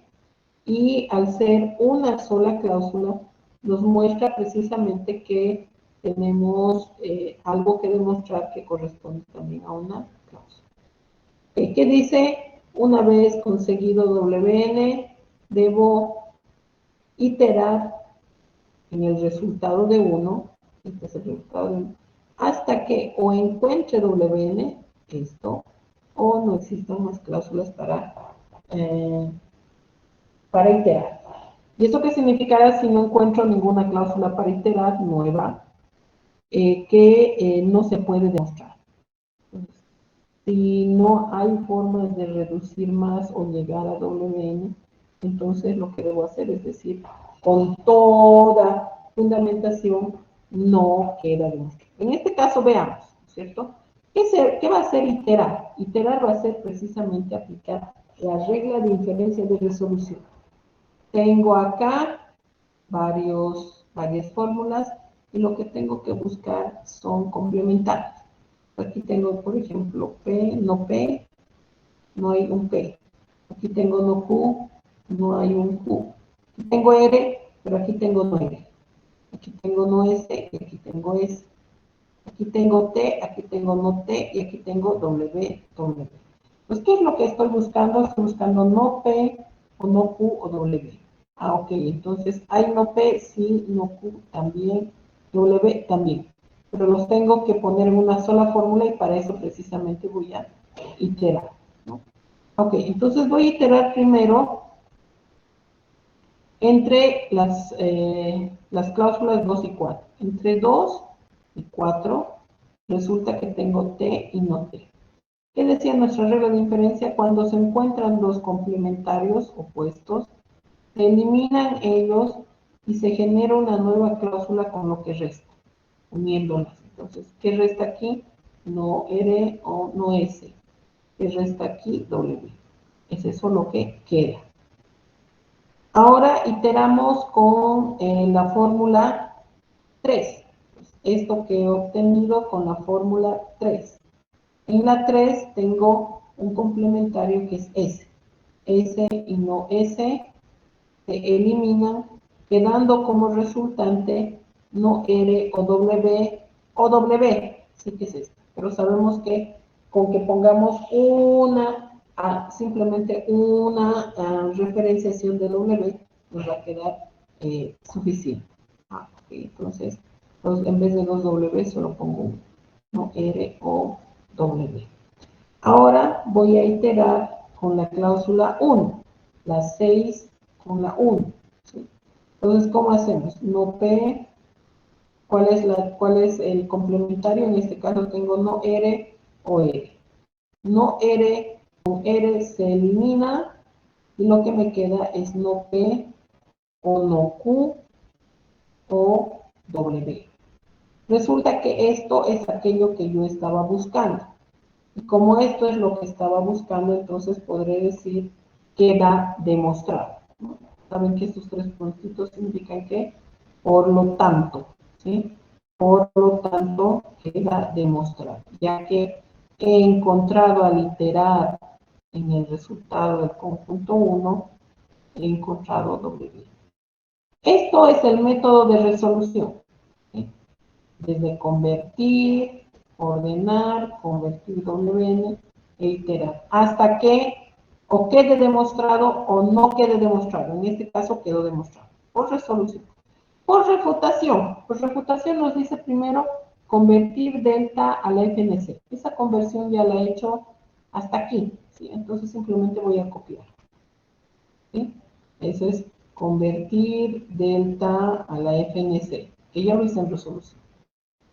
y al ser una sola cláusula, nos muestra precisamente que tenemos algo que demostrar que corresponde también a una cláusula. ¿Qué dice? Una vez conseguido WN, debo iterar en el resultado de 1, este es el resultado de 1, hasta que o encuentre WN, esto, o no existan más cláusulas para iterar. ¿Y eso qué significará si no encuentro ninguna cláusula para iterar nueva que no se puede demostrar? Entonces, si no hay formas de reducir más o llegar a WN, entonces lo que debo hacer es decir, con toda fundamentación no queda demostrado. En este caso veamos, ¿cierto? ¿Qué va a hacer iterar? Iterar va a ser precisamente aplicar la regla de inferencia de resolución. Tengo acá varias fórmulas y lo que tengo que buscar son complementarios. Aquí tengo, por ejemplo, P, no hay un P. Aquí tengo no Q, no hay un Q. Aquí tengo R, pero aquí tengo no R. Aquí tengo no S y aquí tengo S. Aquí tengo T, aquí tengo no T y aquí tengo W. Pues, ¿qué es lo que estoy buscando? Estoy buscando no P o no Q o W. Ah, ok, entonces hay no P, sí, no Q también, W también. Pero los tengo que poner en una sola fórmula y para eso precisamente voy a iterar, ¿no? Ok, entonces voy a iterar primero entre las cláusulas 2 y 4. Entre 2 y 4 resulta que tengo T y no T. ¿Qué decía nuestra regla de inferencia? Cuando se encuentran dos complementarios opuestos, se eliminan ellos y se genera una nueva cláusula con lo que resta, uniéndolas. Entonces, ¿qué resta aquí? No R o no S. ¿Qué resta aquí? W. Es eso lo que queda. Ahora iteramos con la fórmula 3. Esto que he obtenido con la fórmula 3. En la 3 tengo un complementario que es S. S y no S se eliminan, quedando como resultante no R o W, sí que es esto. Pero sabemos que con que pongamos simplemente una referenciación de W, nos va a quedar suficiente. Okay, entonces, en vez de 2W, solo pongo no R o W. Ahora voy a iterar con la cláusula 1, la 6 con la 1. ¿Sí? Entonces, ¿cómo hacemos? No P, ¿cuál es el complementario? En este caso tengo no R o R. No R con R se elimina y lo que me queda es no P o no Q o W. Resulta que esto es aquello que yo estaba buscando. Y como esto es lo que estaba buscando, entonces podré decir queda demostrado, ¿no? Saben que estos tres puntitos indican que, por lo tanto, ¿sí? Por lo tanto, queda demostrado, ya que he encontrado al iterar en el resultado del conjunto 1, he encontrado W. Esto es el método de resolución, ¿sí? Desde convertir, ordenar, convertir WN e iterar. Hasta que o quede demostrado o no quede demostrado. En este caso quedó demostrado. Por resolución. Por refutación. Por refutación nos dice primero convertir delta a la FNC. Esa conversión ya la he hecho hasta aquí, ¿sí? Entonces simplemente voy a copiar, ¿sí? Eso es convertir delta a la FNC, que ya lo hice en resolución.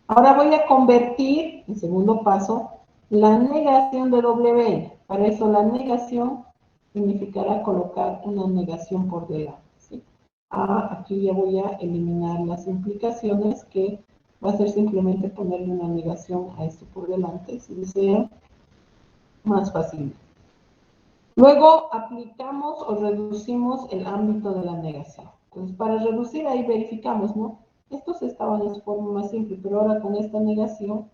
Ahora voy a convertir, en segundo paso, la negación de WN. Para eso la negación significará colocar una negación por delante, ¿sí? Aquí ya voy a eliminar las implicaciones, que va a ser simplemente ponerle una negación a esto por delante, si desean, más fácil. Luego aplicamos o reducimos el ámbito de la negación. Entonces, para reducir ahí verificamos, ¿no? Estos estaban en su forma más simple, pero ahora con esta negación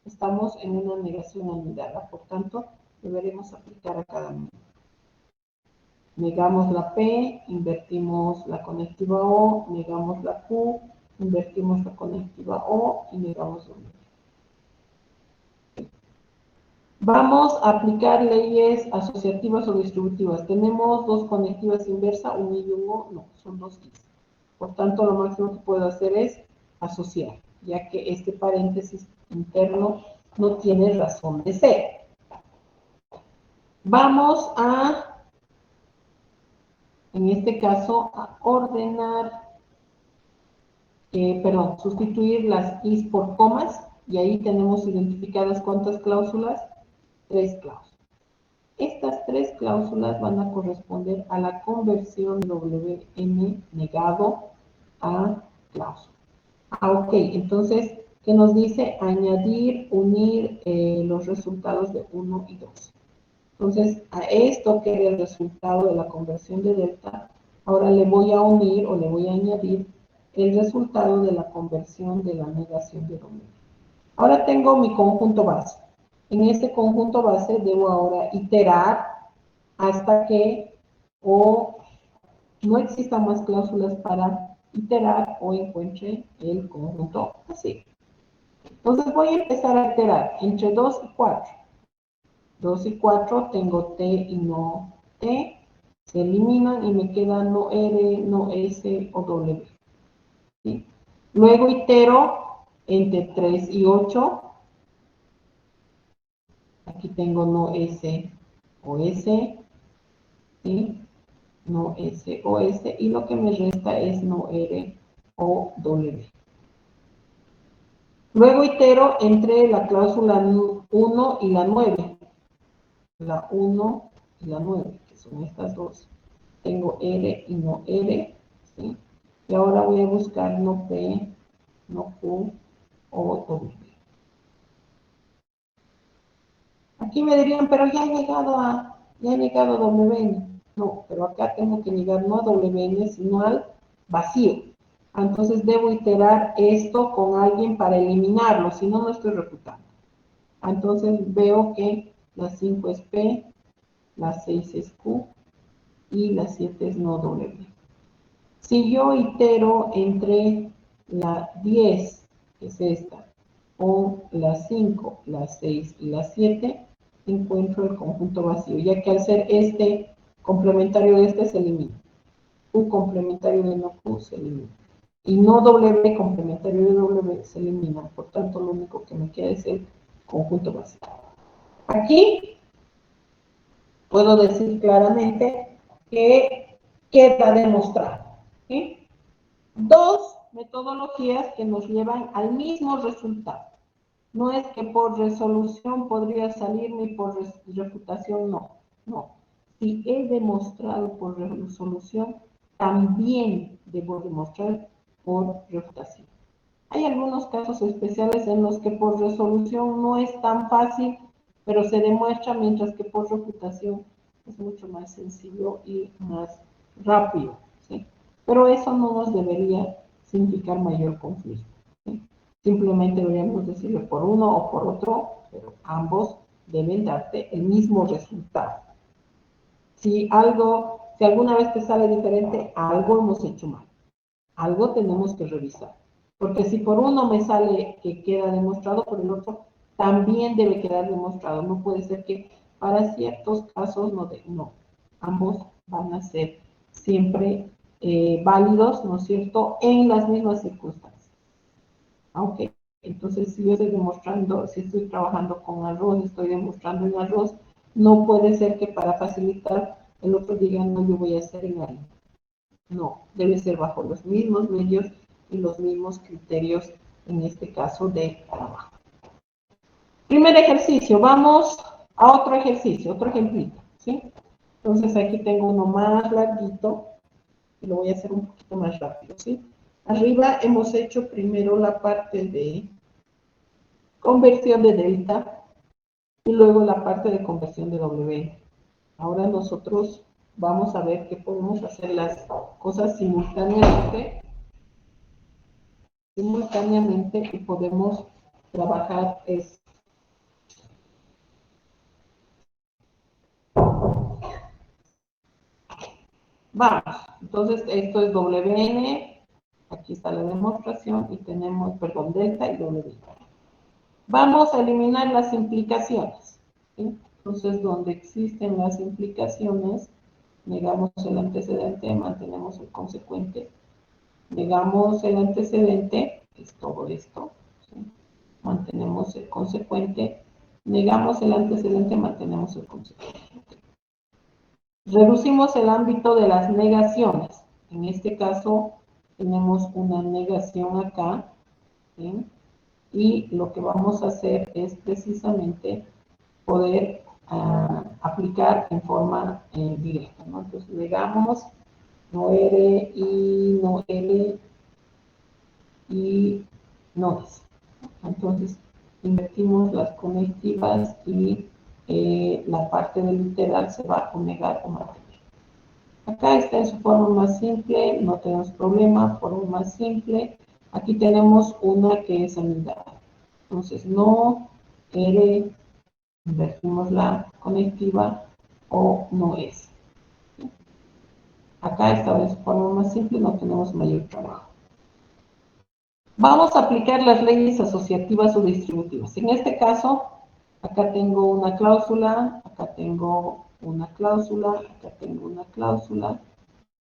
estamos en una negación anidada. Por tanto, deberemos aplicar a cada uno. Negamos la P, invertimos la conectiva O, negamos la Q, invertimos la conectiva O y negamos W. Vamos a aplicar leyes asociativas o distributivas. Tenemos dos conectivas inversas, un I y un O, no, son dos Is. Por tanto, lo máximo que puedo hacer es asociar, ya que este paréntesis interno no tiene razón de ser. Vamos a, en este caso, a ordenar, sustituir las Is por comas, y ahí tenemos identificadas ¿cuántas cláusulas? 3 cláusulas. Estas 3 cláusulas van a corresponder a la conversión de WN negado a cláusula. Ok, entonces, ¿qué nos dice? Añadir, unir los resultados de 1 y 2. Entonces, a esto que era el resultado de la conversión de delta, ahora le voy a unir o le voy a añadir el resultado de la conversión de la negación de W. Ahora tengo mi conjunto base. En este conjunto base debo ahora iterar hasta que o no existan más cláusulas para iterar o encuentre el conjunto así. Entonces voy a empezar a iterar entre 2 y 4. 2 y 4 tengo T y no T, se eliminan y me queda no R, no S o W. ¿Sí? Luego itero entre 3 y 8. Aquí tengo no S o S, ¿sí? No S o S, y lo que me resta es no R o W. Luego itero entre la cláusula 1 y la 9. La 1 y la 9, que son estas dos. Tengo R y no R, ¿sí? Y ahora voy a buscar no P, no Q o W. Aquí me dirían, pero ya he llegado a WN. No, pero acá tengo que llegar no a WN, sino al vacío. Entonces debo iterar esto con alguien para eliminarlo, si no, no estoy refutando. Entonces veo que la 5 es P, la 6 es Q y la 7 es no W. Si yo itero entre la 10, que es esta, o la 5, la 6 y la 7, encuentro el conjunto vacío, ya que al ser este complementario de este se elimina. Q complementario de no Q se elimina. Y no W complementario de W se elimina. Por tanto, lo único que me queda es el conjunto vacío. Aquí puedo decir claramente que queda demostrado. ¿Sí? Dos metodologías que nos llevan al mismo resultado. No es que por resolución podría salir ni por refutación, no. No. Si he demostrado por resolución, también debo demostrar por refutación. Hay algunos casos especiales en los que por resolución no es tan fácil, pero se demuestra, mientras que por refutación es mucho más sencillo y más rápido, ¿sí? Pero eso no nos debería significar mayor conflicto, ¿sí? Simplemente deberíamos decirle por uno o por otro, pero ambos deben darte el mismo resultado. Si alguna vez te sale diferente, algo hemos hecho mal. Algo tenemos que revisar. Porque si por uno me sale que queda demostrado, por el otro también debe quedar demostrado. No puede ser que para ciertos casos no. Ambos van a ser siempre válidos, ¿no es cierto?, en las mismas circunstancias. Ok. Entonces, si yo estoy demostrando, si estoy trabajando con arroz, estoy demostrando en arroz, no puede ser que para facilitar el otro diga, no, yo voy a hacer en harina. No, debe ser bajo los mismos medios y los mismos criterios, en este caso de trabajo. Primer ejercicio, vamos a otro ejercicio, otro ejemplito, ¿sí? Entonces aquí tengo uno más larguito, y lo voy a hacer un poquito más rápido, ¿sí? Arriba hemos hecho primero la parte de conversión de delta y luego la parte de conversión de W. Ahora nosotros vamos a ver que podemos hacer las cosas simultáneamente y podemos trabajar Vamos, entonces esto es WN, aquí está la demostración y tenemos, perdón, delta y W. Vamos a eliminar las implicaciones, ¿sí? Entonces, donde existen las implicaciones, negamos el antecedente, mantenemos el consecuente. Negamos el antecedente, que es todo esto, ¿sí? Mantenemos el consecuente. Negamos el antecedente, mantenemos el consecuente. Reducimos el ámbito de las negaciones. En este caso, tenemos una negación acá, ¿sí? Y lo que vamos a hacer es precisamente poder aplicar en forma directa, ¿no? Entonces, negamos no R y no L y no S. Entonces, invertimos las conectivas y la parte del literal se va a negar o mantener. Acá está en su forma más simple, no tenemos problema, forma más simple. Aquí tenemos una que es anidada. Entonces, no R, invertimos la conectiva o no es. Acá está en su forma más simple, no tenemos mayor trabajo. Vamos a aplicar las leyes asociativas o distributivas. En este caso, acá tengo una cláusula, acá tengo una cláusula, acá tengo una cláusula,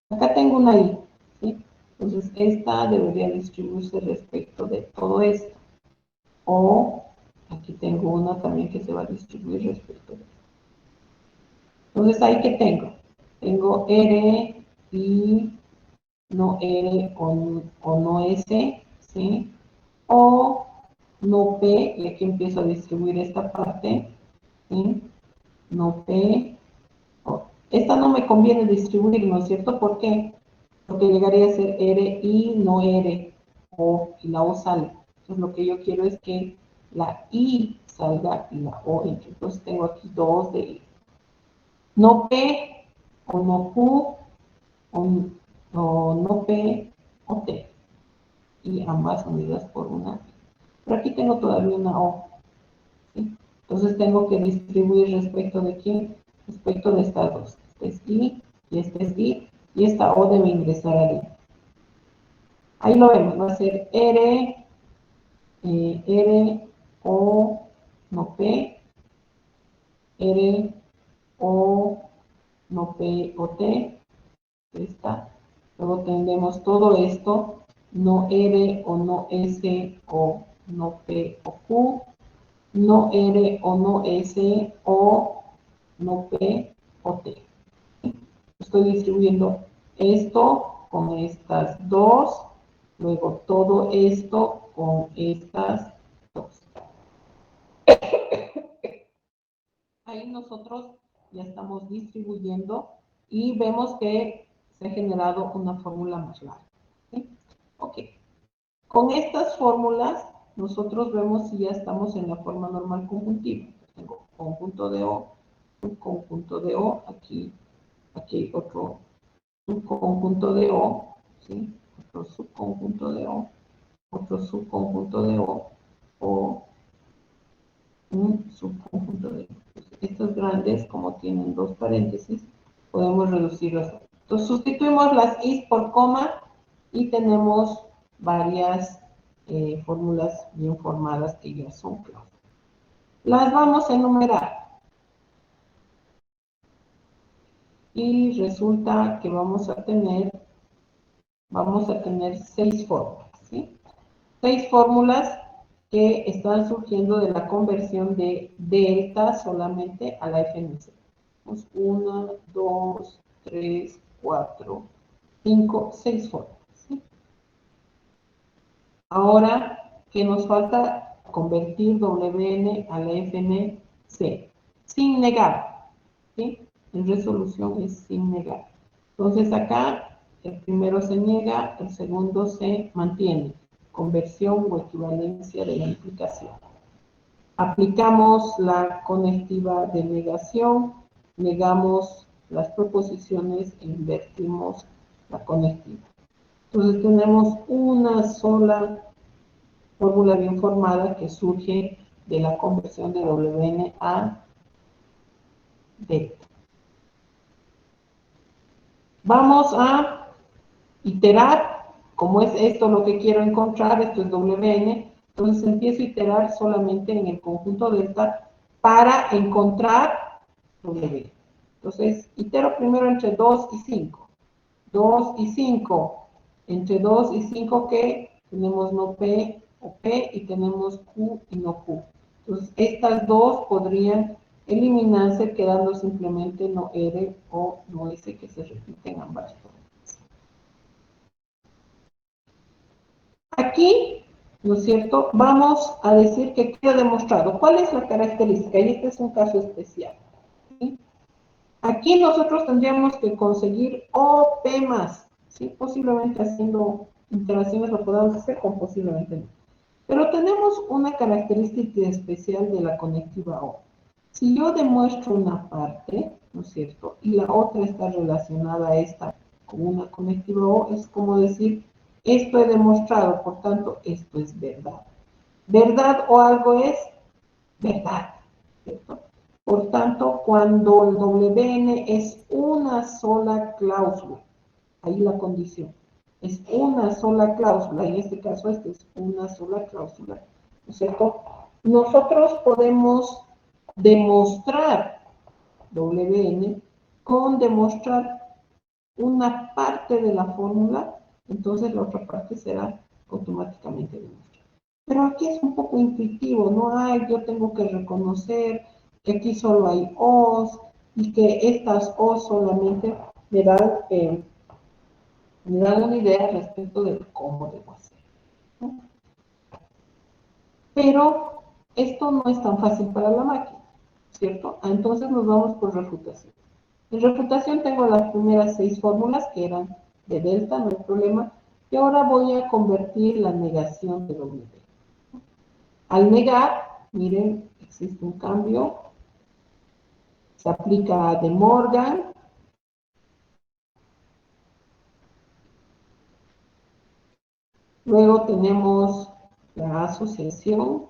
acá tengo una I, ¿sí? Entonces, esta debería distribuirse respecto de todo esto. O aquí tengo una también que se va a distribuir respecto de esto. Entonces, ¿ahí qué tengo? Tengo R y no R o no S, ¿sí? O no P, y aquí empiezo a distribuir esta parte, ¿sí? No P, esta no me conviene distribuir, ¿no es cierto? ¿Por qué? Porque llegaría a ser R y no R, O, y la O sale. Entonces lo que yo quiero es que la I salga y la O entre. Entonces tengo aquí dos de I. No P, o no Q, o no P, o T. Y ambas unidas por una I. Pero aquí tengo todavía una O, ¿sí? Entonces tengo que distribuir respecto de quién, respecto de estas dos. Este es I y este es I, y esta O debe ingresar ahí. Ahí lo vemos, va a ser R, R, O, no P, R, O, no P, O, T, está. Luego tendremos todo esto, no R o no S o no P o Q, no R o no S o no P o T. Estoy distribuyendo esto con estas dos, luego todo esto con estas dos. Ahí nosotros ya estamos distribuyendo y vemos que se ha generado una fórmula más larga, ¿sí? Ok. Con estas fórmulas, nosotros vemos si ya estamos en la forma normal conjuntiva. Tengo conjunto de O, un conjunto de O, aquí hay otro subconjunto de O, ¿sí? Otro subconjunto de O, otro subconjunto de O un subconjunto de O. Estos grandes, como tienen dos paréntesis, podemos reducirlos. Entonces, sustituimos las is por coma y tenemos varias fórmulas bien formadas que ya son claras. Las vamos a enumerar. Y resulta que vamos a tener 6 fórmulas, ¿sí? 6 fórmulas que están surgiendo de la conversión de delta solamente a la FNC. 1, 2, 3, 4, 5, 6 formas. ¿Sí? Ahora, ¿qué nos falta? Convertir WN a la FNC, sin negar. ¿Sí? En resolución es sin negar. Entonces acá, el primero se niega, el segundo se mantiene. Conversión o equivalencia de la implicación. Aplicamos la conectiva de negación, negamos las proposiciones e invertimos la conectiva. Entonces tenemos una sola fórmula bien formada que surge de la conversión de WN a delta. Vamos a iterar, como es esto lo que quiero encontrar, esto es WN, entonces empiezo a iterar solamente en el conjunto delta para encontrar W. Entonces, itero primero entre 2 y 5. 2 y 5. Entre 2 y 5, ¿qué? Tenemos no P o P y tenemos Q y no Q. Entonces, estas dos podrían eliminarse quedando simplemente no R o no S, que se repiten ambas formas. Aquí, ¿no es cierto?, vamos a decir que queda demostrado. ¿Cuál es la característica? Y este es un caso especial. ¿Sí? Aquí nosotros tendríamos que conseguir OP más. ¿Sí? Posiblemente haciendo interacciones lo podamos hacer, con posiblemente no. Pero tenemos una característica especial de la conectiva O. Si yo demuestro una parte, ¿no es cierto?, y la otra está relacionada a esta con una conectiva O, es como decir, esto he demostrado, por tanto, esto es verdad. Verdad o algo es verdad, ¿cierto? Por tanto, cuando el WN es una sola cláusula, ahí la condición, es una sola cláusula, en este caso esta es una sola cláusula, ¿no es cierto? Nosotros podemos demostrar WN con demostrar una parte de la fórmula, entonces la otra parte será automáticamente demostrada. Pero aquí es un poco intuitivo, no hay, yo tengo que reconocer que aquí solo hay O's y que estas O's solamente me dan una idea respecto de cómo debo hacer. ¿No? Pero esto no es tan fácil para la máquina, ¿cierto? Entonces nos vamos por refutación. En refutación tengo las primeras 6 fórmulas que eran de delta, no hay problema, y ahora voy a convertir la negación de W. Al negar, miren, existe un cambio, se aplica a De Morgan, luego tenemos la asociación,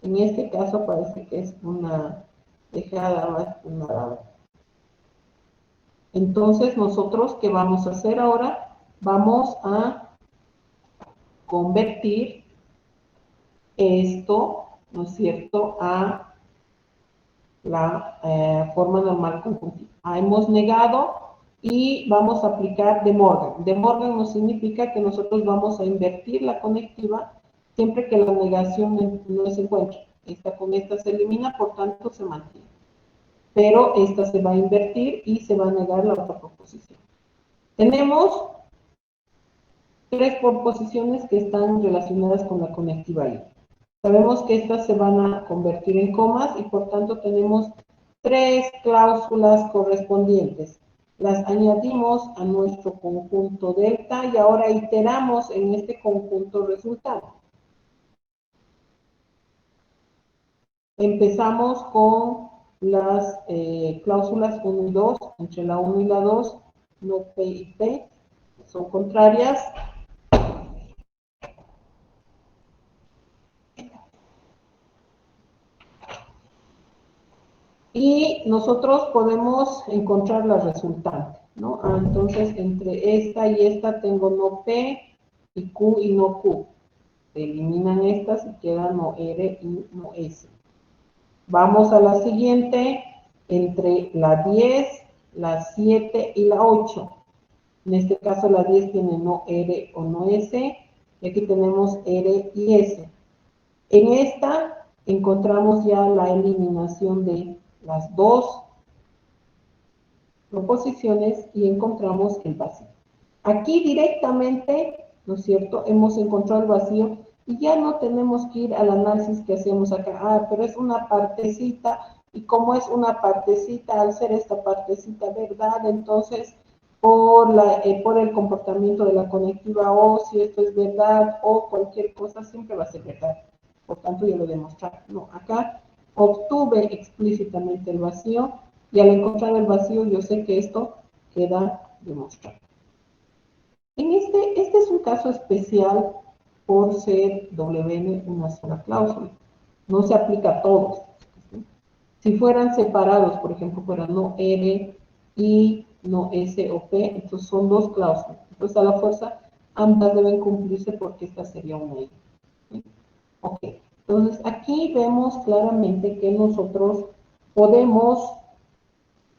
en este caso parece que es una dejada más una. Entonces nosotros, ¿qué vamos a hacer ahora? Vamos a convertir esto, ¿no es cierto?, a la forma normal conjuntiva. Hemos negado y vamos a aplicar De Morgan. De Morgan nos significa que nosotros vamos a invertir la conectiva siempre que la negación no se encuentre. Esta con esta se elimina, por tanto se mantiene. Pero esta se va a invertir y se va a negar la otra proposición. Tenemos 3 proposiciones que están relacionadas con la conectiva I. Sabemos que estas se van a convertir en comas y por tanto tenemos 3 cláusulas correspondientes. Las añadimos a nuestro conjunto delta y ahora iteramos en este conjunto resultado. Empezamos con las cláusulas 1 y 2, entre la 1 y la 2, no P y P, son contrarias. Y nosotros podemos encontrar la resultante, ¿no? Entonces, entre esta y esta tengo no P y Q y no Q. Se eliminan estas y queda no R y no S. Vamos a la siguiente, entre la 10, la 7 y la 8. En este caso la 10 tiene no R o no S, y aquí tenemos R y S. En esta encontramos ya la eliminación de las dos proposiciones y encontramos el vacío. Aquí directamente, ¿no es cierto?, hemos encontrado el vacío y ya no tenemos que ir al análisis que hacemos acá. Ah, pero es una partecita, y como es una partecita, al ser esta partecita verdad, entonces por el comportamiento de la conectiva O, si esto es verdad o cualquier cosa, siempre va a ser verdad. Por tanto, yo lo demostré. No, acá obtuve explícitamente el vacío y al encontrar el vacío yo sé que esto queda demostrado. Este es un caso especial por ser WN una sola cláusula. No se aplica a todos. ¿Sí? Si fueran separados, por ejemplo, fueran no R y no S o P, entonces son dos cláusulas. Entonces, a la fuerza, ambas deben cumplirse porque esta sería una I. ¿Sí? Ok. Entonces, aquí vemos claramente que nosotros podemos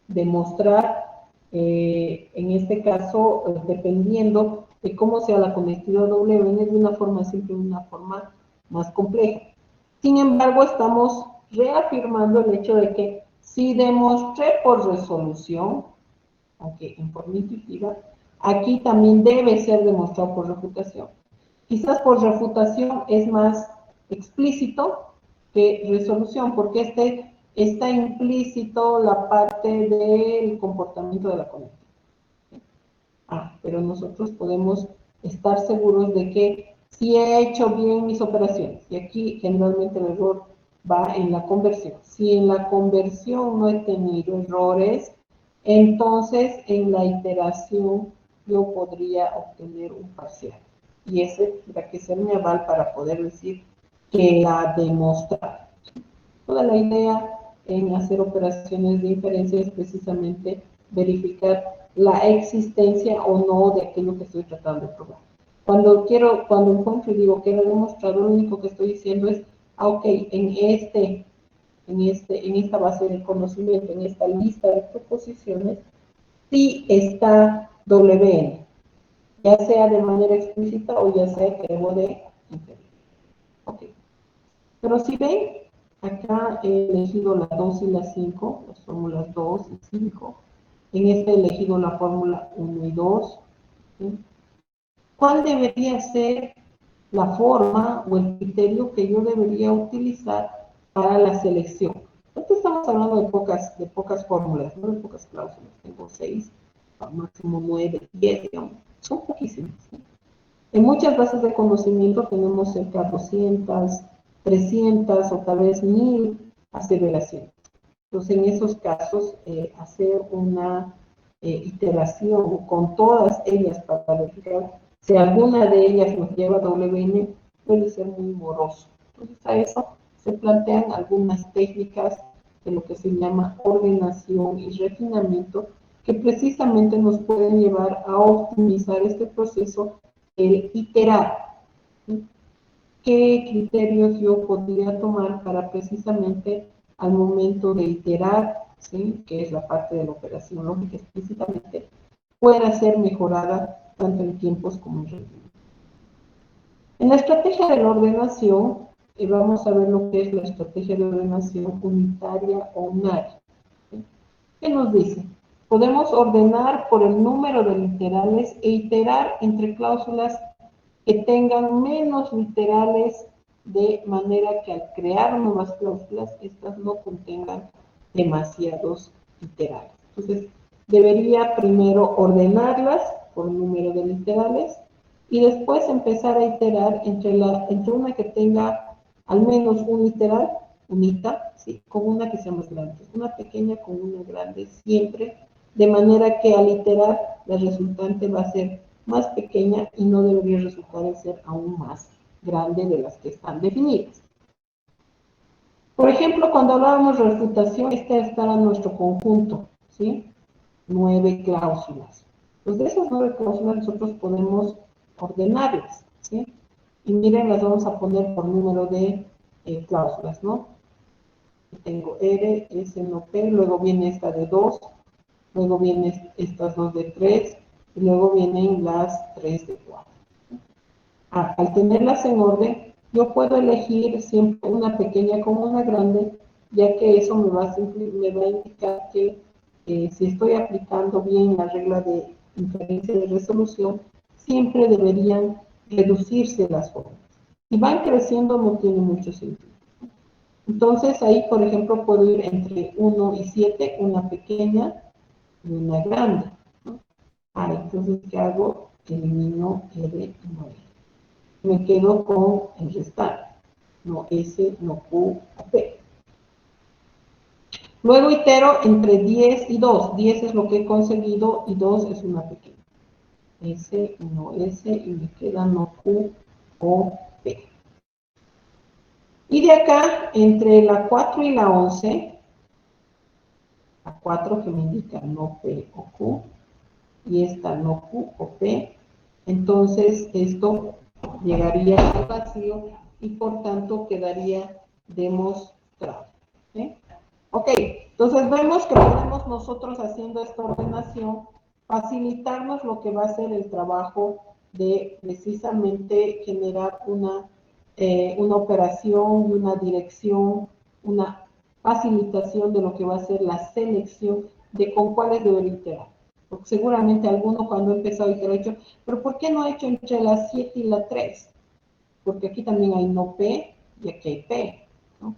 demostrar, en este caso, dependiendo de cómo sea la conectividad WN, de una forma simple o de una forma más compleja. Sin embargo, estamos reafirmando el hecho de que si demostré por resolución, aunque en forma intuitiva, aquí también debe ser demostrado por refutación. Quizás por refutación es más explícito que resolución, porque está implícito la parte del comportamiento de la conectividad. Pero nosotros podemos estar seguros de que si he hecho bien mis operaciones, y aquí generalmente el error va en la conversión. Si en la conversión no he tenido errores, entonces en la iteración yo podría obtener un parcial. Y ese tendrá que ser mi aval para poder decir que la demostrado. Toda la idea en hacer operaciones de inferencia es precisamente verificar la existencia o no de aquello que estoy tratando de probar. Cuando encuentro y digo que lo he demostrado, lo único que estoy diciendo es, ok, en esta base de conocimiento, en esta lista de proposiciones, sí está WN, ya sea de manera explícita o ya sea que debo de inferir. Ok. Pero si ven, acá he elegido la 2 y la 5, las fórmulas 2 y 5. En este he elegido la fórmula 1 y 2. ¿Sí? ¿Cuál debería ser la forma o el criterio que yo debería utilizar para la selección? Ahorita estamos hablando de pocas fórmulas, no de pocas cláusulas. Tengo 6, al máximo 9, 10, digamos. Son poquísimas. ¿Sí? En muchas bases de conocimiento tenemos cerca de 200, 300 o tal vez 1000 aseveraciones. Entonces, en esos casos, hacer una iteración con todas ellas para verificar si alguna de ellas nos lleva a WN puede ser muy moroso. Entonces, a eso se plantean algunas técnicas de lo que se llama ordenación y refinamiento, que precisamente nos pueden llevar a optimizar este proceso, el iterar. ¿Sí? ¿Qué criterios yo podría tomar para precisamente al momento de iterar, ¿sí?, que es la parte de la operación lógica explícitamente, pueda ser mejorada tanto en tiempos como en rendimiento? En la estrategia de la ordenación, vamos a ver lo que es la estrategia de ordenación unitaria o unaria. ¿Sí? ¿Qué nos dice? Podemos ordenar por el número de literales e iterar entre cláusulas que tengan menos literales, de manera que al crear nuevas cláusulas, estas no contengan demasiados literales. Entonces, debería primero ordenarlas por número de literales y después empezar a iterar entre una que tenga al menos un literal, unita, ¿sí?, con una que sea más grande, una pequeña con una grande siempre, de manera que al iterar la resultante va a ser más pequeña y no debería resultar en ser aún más grande de las que están definidas. Por ejemplo, cuando hablábamos de refutación, esta estará en nuestro conjunto, ¿sí? 9 cláusulas. Pues de esas 9 cláusulas nosotros podemos ordenarlas, ¿sí? Y miren, las vamos a poner por número de cláusulas, ¿no? Tengo R, S, no P, luego viene esta de 2, luego vienen estas 2 de 3, y luego vienen las 3 de 4. Al tenerlas en orden, yo puedo elegir siempre una pequeña como una grande, ya que eso me va a indicar que si estoy aplicando bien la regla de inferencia de resolución, siempre deberían reducirse las fórmulas. Si van creciendo no tiene mucho sentido. Entonces ahí, por ejemplo, puedo ir entre 1 y 7, una pequeña y una grande, ¿no? Entonces, ¿qué hago? Elimino R y no R. Me quedo con el restante. No S, no Q, o P. Luego itero entre 10 y 2. 10 es lo que he conseguido y 2 es una pequeña. S, no S, y me queda no Q o P. Y de acá, entre la 4 y la 11, la 4 que me indica no P o Q, y esta no Q o P, entonces esto llegaría al vacío y por tanto quedaría demostrado. ¿Sí? Ok, entonces vemos que podemos nosotros haciendo esta ordenación facilitarnos lo que va a ser el trabajo de precisamente generar una operación y una dirección, una facilitación de lo que va a ser la selección de con cuáles deber iterar. Porque seguramente alguno cuando ha empezado a iterar ha dicho, pero ¿por qué no he hecho entre la 7 y la 3? Porque aquí también hay no P y aquí hay P, ¿no?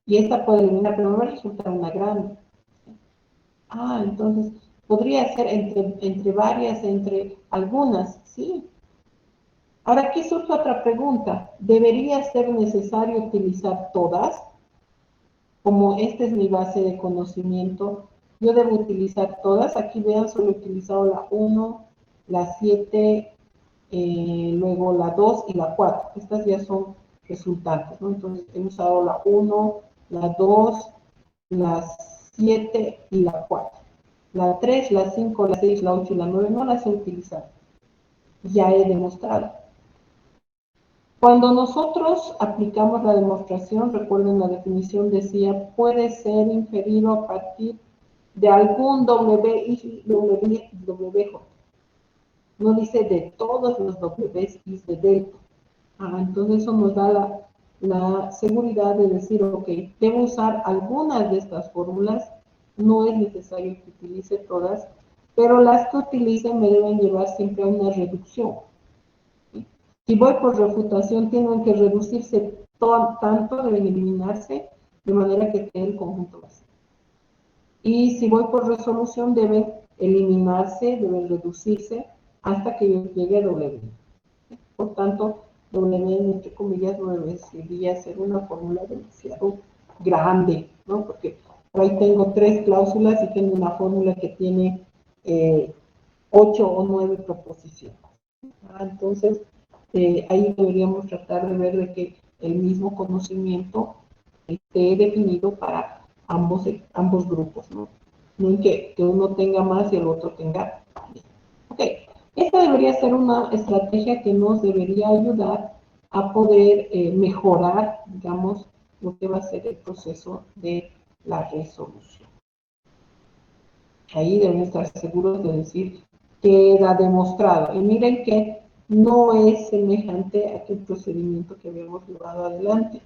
Y esta puede eliminar, pero no va a resultar una grande. Entonces, podría ser entre varias, entre algunas, sí. Ahora, aquí surge otra pregunta. ¿Debería ser necesario utilizar todas? Como esta es mi base de conocimiento, yo debo utilizar todas. Aquí vean, solo he utilizado la 1, la 7, luego la 2 y la 4. Estas ya son resultantes, ¿no? Entonces, he usado la 1, la 2, la 7 y la 4. La 3, la 5, la 6, la 8 y la 9 no las he utilizado. Ya he demostrado. Cuando nosotros aplicamos la demostración, recuerden la definición decía, puede ser inferido a partir de algún W y WJ. No dice de todos los Ws y de delta. Entonces eso nos da la seguridad de decir, ok, debo usar algunas de estas fórmulas, no es necesario que utilice todas, pero las que utilice me deben llevar siempre a una reducción. Si voy por refutación, tienen que reducirse tanto, deben eliminarse, de manera que quede el conjunto vacío. Y si voy por resolución, deben eliminarse, deben reducirse, hasta que yo llegue a W. Por tanto, W, entre comillas, no debería ser una fórmula demasiado grande, ¿no? Porque por ahí tengo 3 cláusulas y tengo una fórmula que tiene 8 o 9 proposiciones. Entonces, ahí deberíamos tratar de ver de que el mismo conocimiento esté definido para ambos grupos, ¿no? No en que uno tenga más y el otro tenga menos. Ok, esta debería ser una estrategia que nos debería ayudar a poder mejorar, digamos, lo que va a ser el proceso de la resolución. Ahí deben estar seguros de decir que queda demostrado. Y miren que no es semejante a aquel procedimiento que habíamos llevado adelante.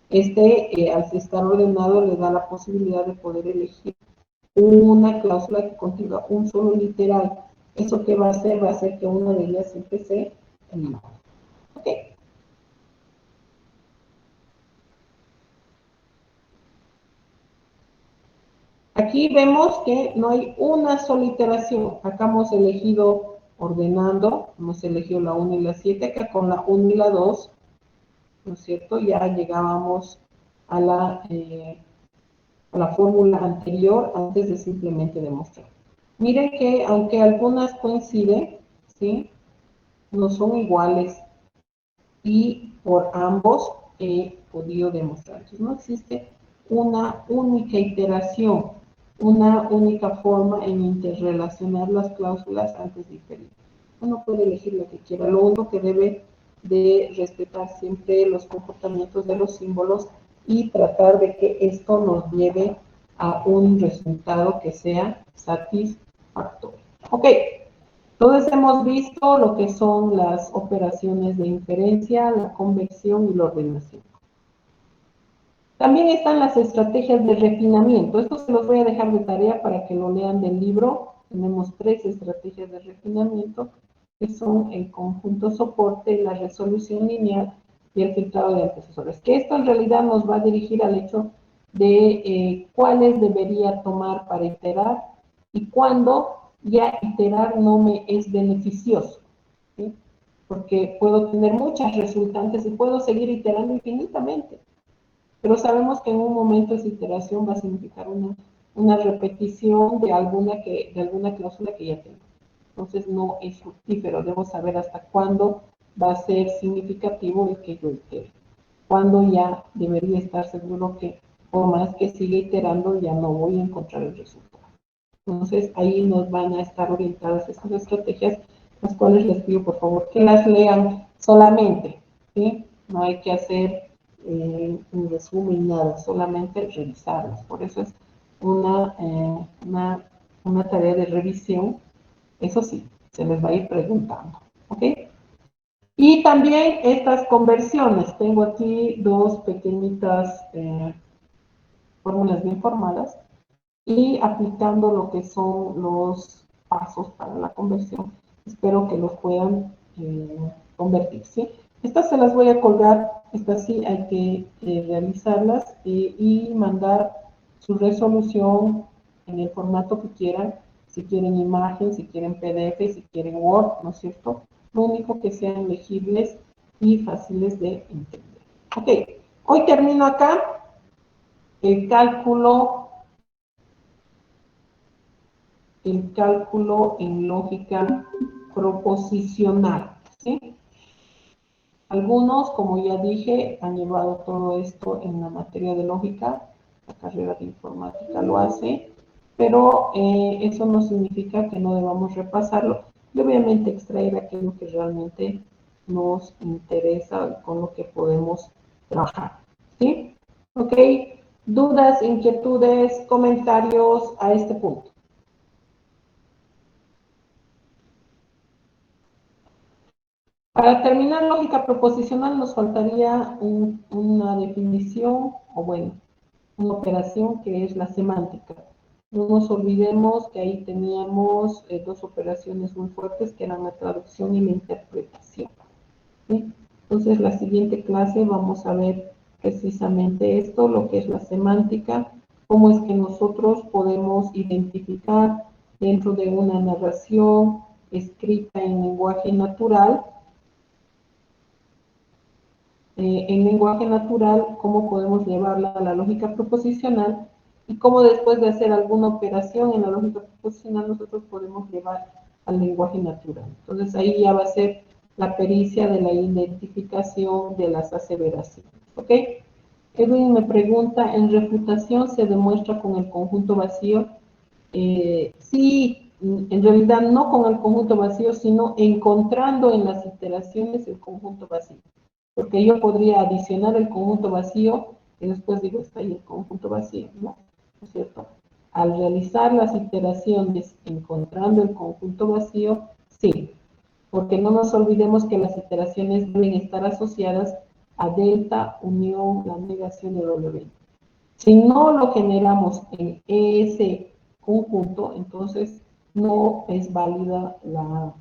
Al estar ordenado, le da la posibilidad de poder elegir una cláusula que contenga un solo literal. ¿Eso qué va a hacer? Va a hacer que una de ellas siempre se elimine. Ok. Aquí vemos que no hay una sola iteración. Acá hemos elegido ordenando, hemos elegido la 1 y la 7, acá con la 1 y la 2, ¿no es cierto? Ya llegábamos a la fórmula anterior antes de simplemente demostrar. Miren que aunque algunas coinciden, ¿sí? No son iguales y por ambos he podido demostrar. Entonces no existe una única iteración, una única forma en interrelacionar las cláusulas antes de inferir. Uno puede elegir lo que quiera, lo único que debe de respetar siempre los comportamientos de los símbolos y tratar de que esto nos lleve a un resultado que sea satisfactorio. Ok, Entonces hemos visto lo que son las operaciones de inferencia, la convección y la ordenación. También están las estrategias de refinamiento. Esto se los voy a dejar de tarea para que lo lean del libro. Tenemos 3 estrategias de refinamiento, que son el conjunto soporte, la resolución lineal y el filtrado de antecesores. Que esto en realidad nos va a dirigir al hecho de cuáles debería tomar para iterar y cuándo ya iterar no me es beneficioso, ¿sí? Porque puedo tener muchas resultantes y puedo seguir iterando infinitamente. Pero sabemos que en un momento esa iteración va a significar una repetición de alguna cláusula que ya tengo. Entonces no es fructífero, debo saber hasta cuándo va a ser significativo el que yo itere. Cuándo ya debería estar seguro que por más que siga iterando ya no voy a encontrar el resultado. Entonces ahí nos van a estar orientadas estas estrategias, las cuales les pido por favor que las lean solamente, ¿sí? No hay que hacer un resumen, nada, solamente revisarlas. Por eso es una tarea de revisión. Eso sí, se les va a ir preguntando, ¿ok? Y también estas conversiones. Tengo aquí 2 pequeñitas fórmulas bien formadas y aplicando lo que son los pasos para la conversión. Espero que los puedan convertir, ¿sí? Estas se las voy a colgar, estas sí hay que realizarlas y mandar su resolución en el formato que quieran, si quieren imagen, si quieren PDF, si quieren Word, ¿no es cierto? Lo único que sean legibles y fáciles de entender. Ok, hoy termino acá el cálculo en lógica proposicional, ¿sí? Algunos, como ya dije, han llevado todo esto en la materia de lógica, la carrera de informática lo hace, pero eso no significa que no debamos repasarlo y obviamente extraer aquello que realmente nos interesa, con lo que podemos trabajar, ¿sí? ¿Ok? ¿Dudas, inquietudes, comentarios a este punto? Para terminar lógica proposicional nos faltaría una definición, o bueno, una operación que es la semántica. No nos olvidemos que ahí teníamos 2 operaciones muy fuertes que eran la traducción y la interpretación, ¿sí? Entonces, la siguiente clase vamos a ver precisamente esto, lo que es la semántica, cómo es que nosotros podemos identificar dentro de una narración escrita en lenguaje natural, cómo podemos llevarla a la lógica proposicional y cómo después de hacer alguna operación en la lógica proposicional nosotros podemos llevar al lenguaje natural. Entonces ahí ya va a ser la pericia de la identificación de las aseveraciones, ¿ok? Edwin me pregunta, ¿en refutación se demuestra con el conjunto vacío? Sí, en realidad no con el conjunto vacío, sino encontrando en las iteraciones el conjunto vacío. Porque yo podría adicionar el conjunto vacío y después digo, está ahí el conjunto vacío, ¿no? ¿No es cierto? Al realizar las iteraciones encontrando el conjunto vacío, sí. Porque no nos olvidemos que las iteraciones deben estar asociadas a delta, unión, la negación de W. Si no lo generamos en ese conjunto, entonces no es válida la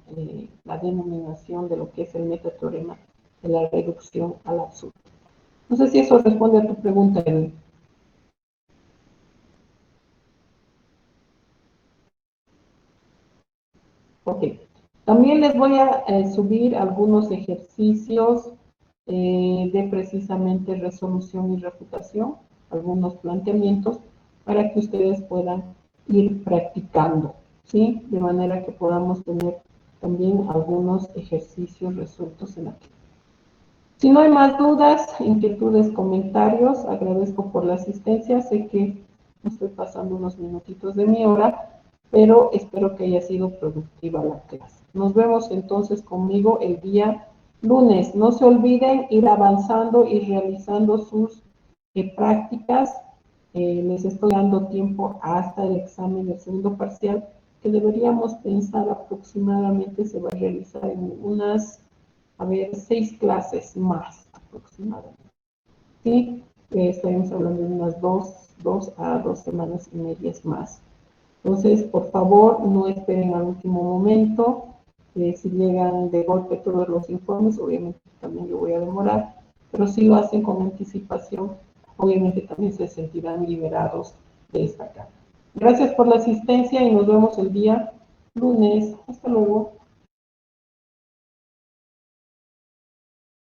denominación de lo que es el metateorema de la reducción al absurdo. No sé si eso responde a tu pregunta, Edwin. Ok. También les voy a subir algunos ejercicios de precisamente resolución y refutación, algunos planteamientos, para que ustedes puedan ir practicando, ¿sí? De manera que podamos tener también algunos ejercicios resueltos en la clase. Si no hay más dudas, inquietudes, comentarios, agradezco por la asistencia. Sé que me estoy pasando unos minutitos de mi hora, pero espero que haya sido productiva la clase. Nos vemos entonces conmigo el día lunes. No se olviden ir avanzando y realizando sus prácticas. Les estoy dando tiempo hasta el examen del segundo parcial, que deberíamos pensar aproximadamente se va a realizar en unas, 6 clases más aproximadamente. Sí, estaremos hablando de unas 2 a 2 semanas y medias más. Entonces, por favor, no esperen al último momento. Si llegan de golpe todos los informes, obviamente también yo voy a demorar, pero si lo hacen con anticipación, obviamente también se sentirán liberados de esta carga. Gracias por la asistencia y nos vemos el día lunes. Hasta luego.